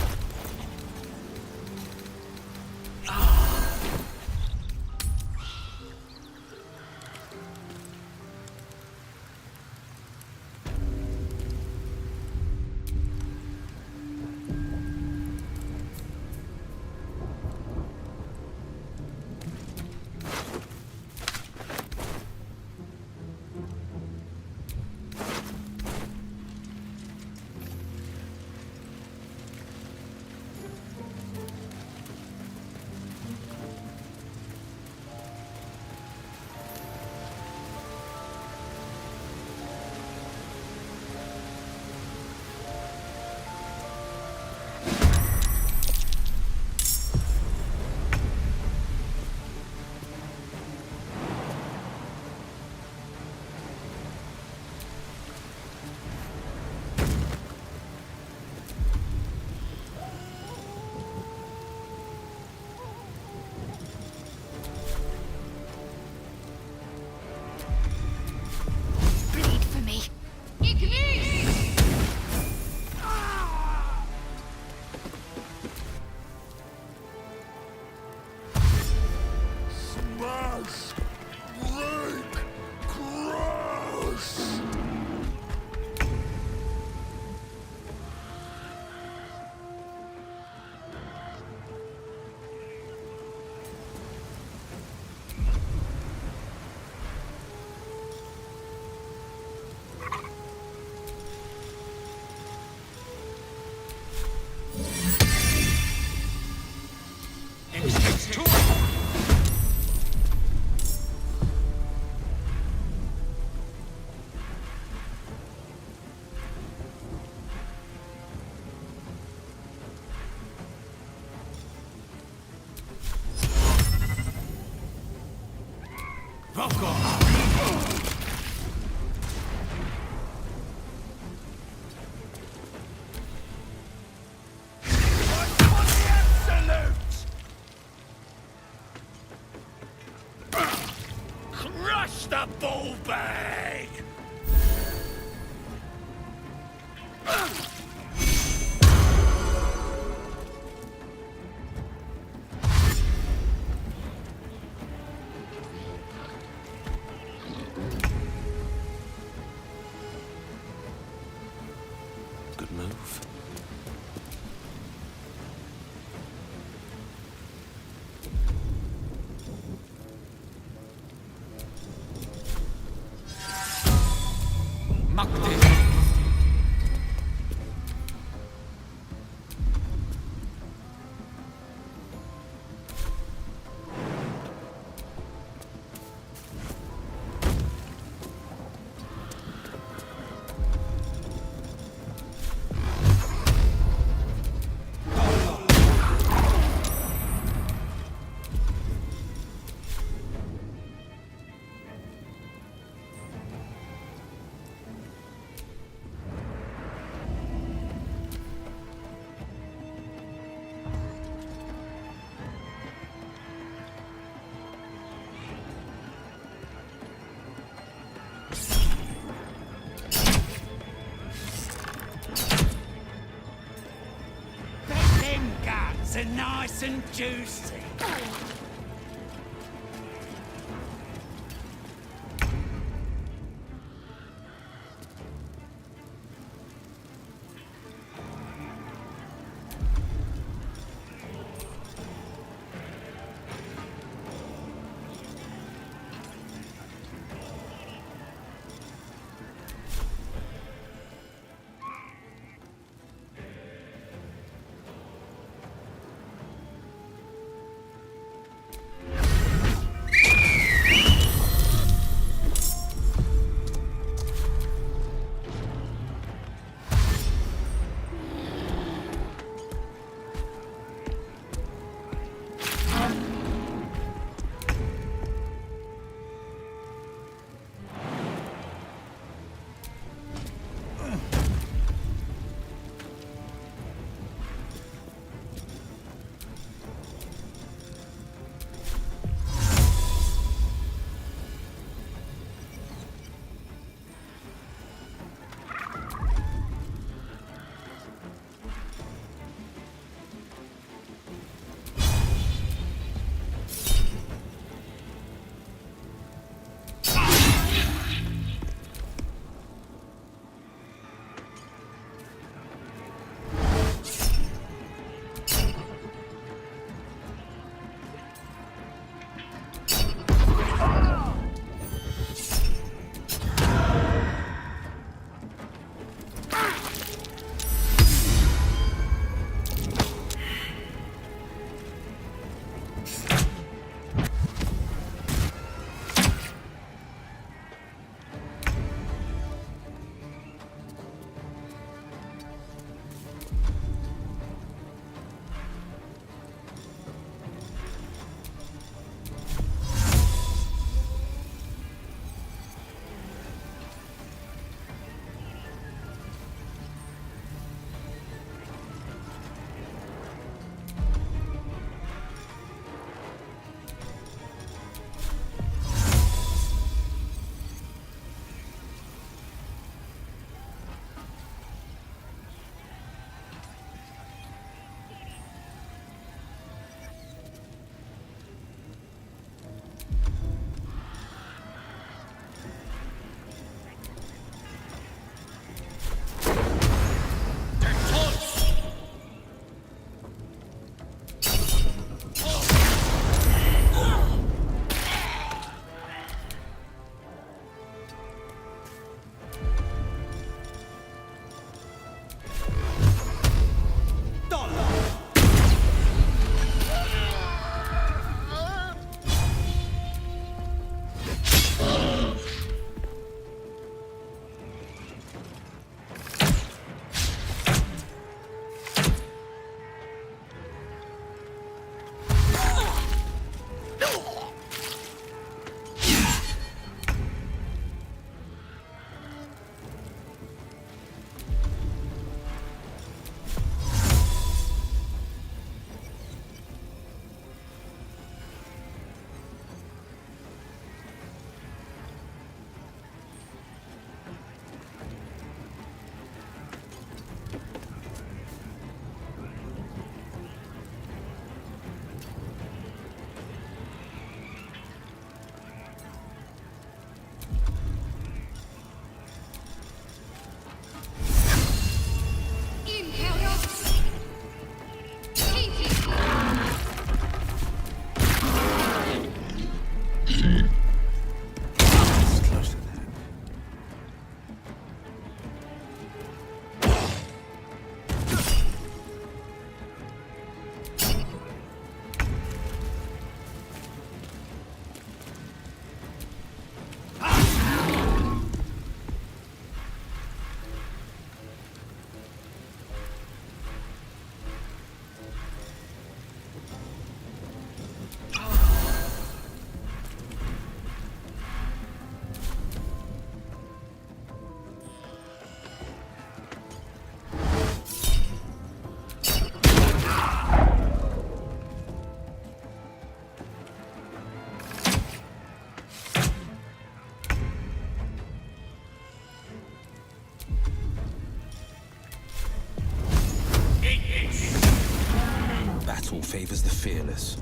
good move. They're nice and juicy. favors the fearless.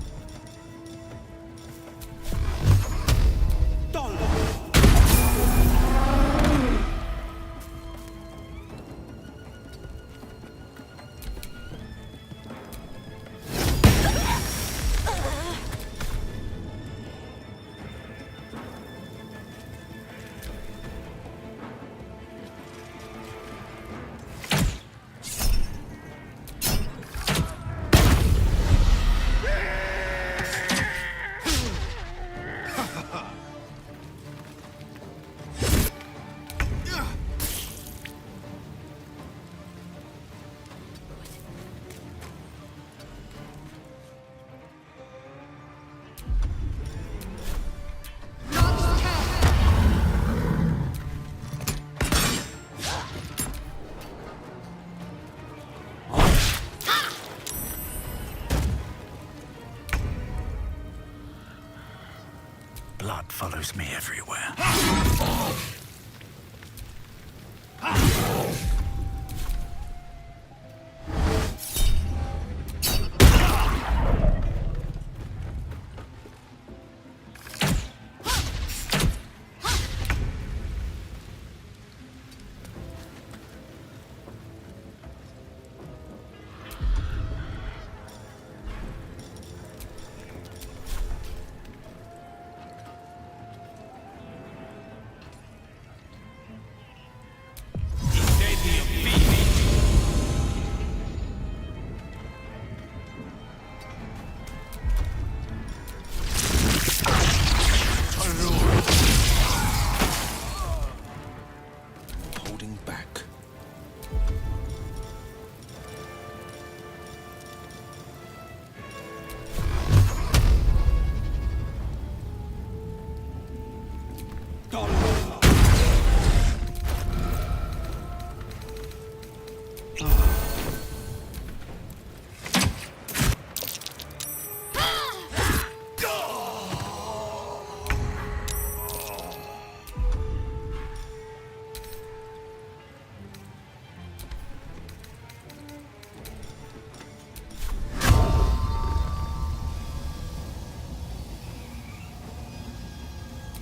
Blood follows me everywhere.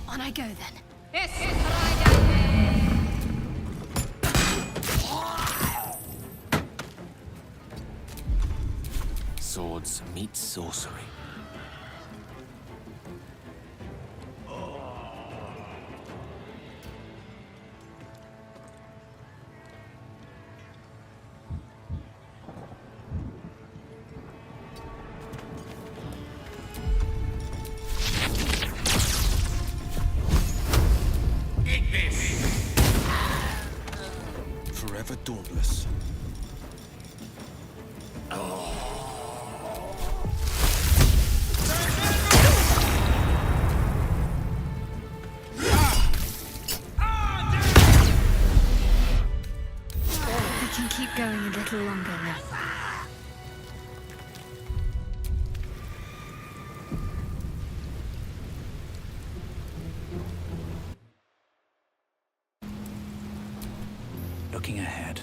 On I go then. Swords meet sorcery. Forever dauntless. We can keep going a little longer now. Looking ahead.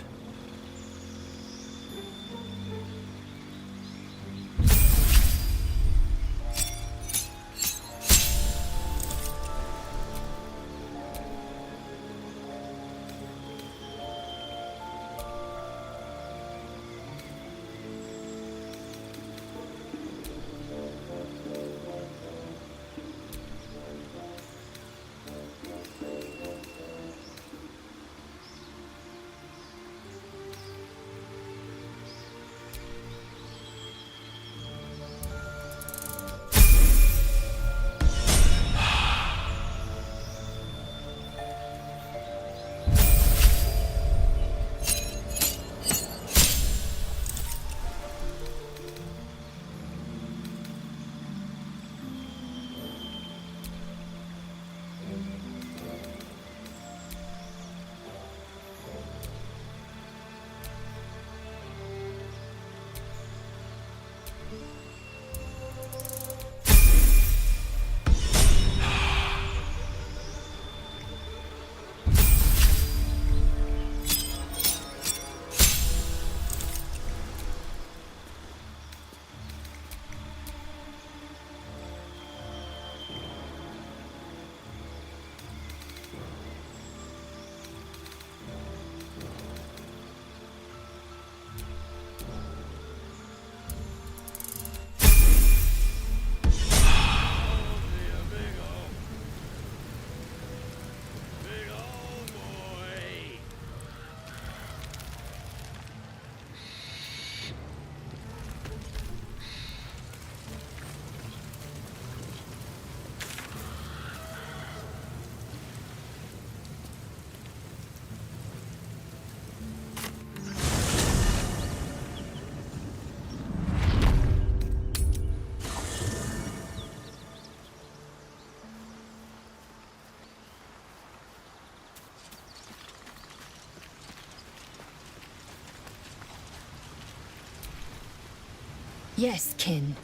Yes, kin.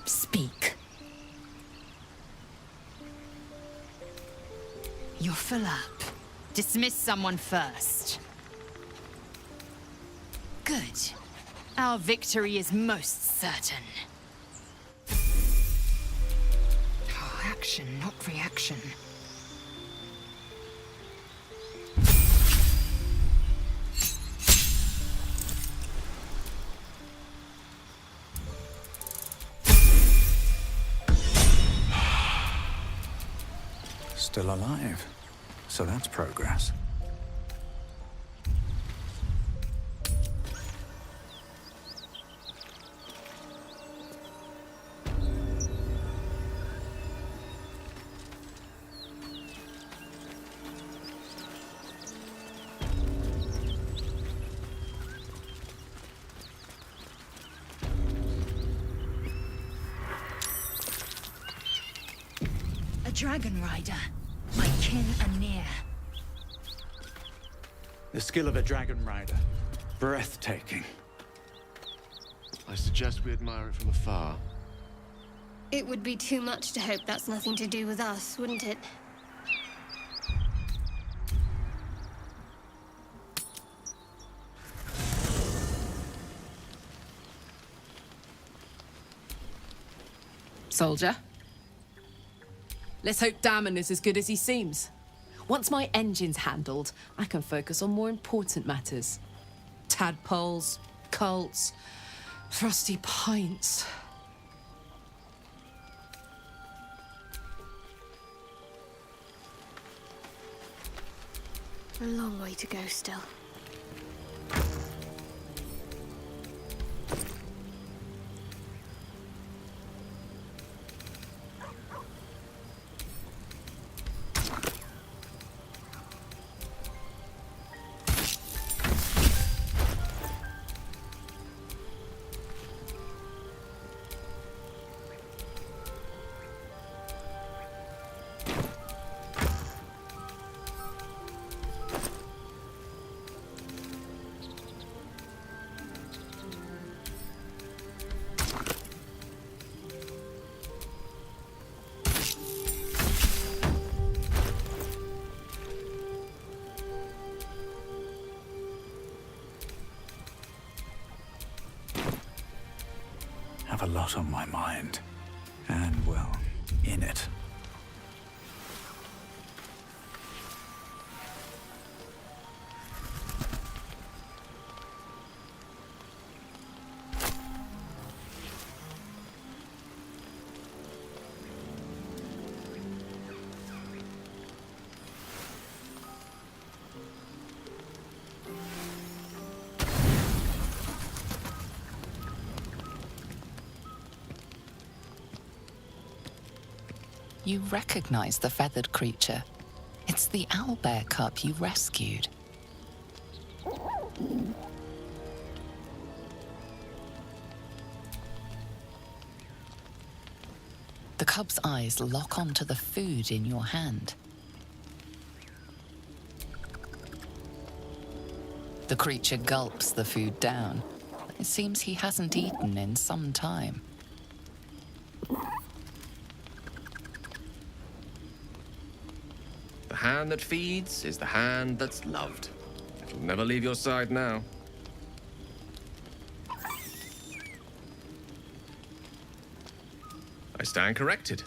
Speak. You're full up. Dismiss someone first. Good. Our victory is most certain. Oh, action, not reaction. Still alive. So that's progress. A dragon rider. My kin are near. The skill of a dragon rider. Breathtaking. I suggest we admire it from afar. It would be too much to hope that's nothing to do with us, wouldn't it? Soldier. Let's hope Damon is as good as he seems. Once my engine's handled, I can focus on more important matters. Tadpoles, cults, frosty pints. A long way to go still. Have a lot on my mind. And, well, in it. You recognize the feathered creature. It's the owlbear cub you rescued. The cub's eyes lock onto the food in your hand. The creature gulps the food down. It seems he hasn't eaten in some time. The hand that feeds is the hand that's loved. It'll never leave your side now. I stand corrected.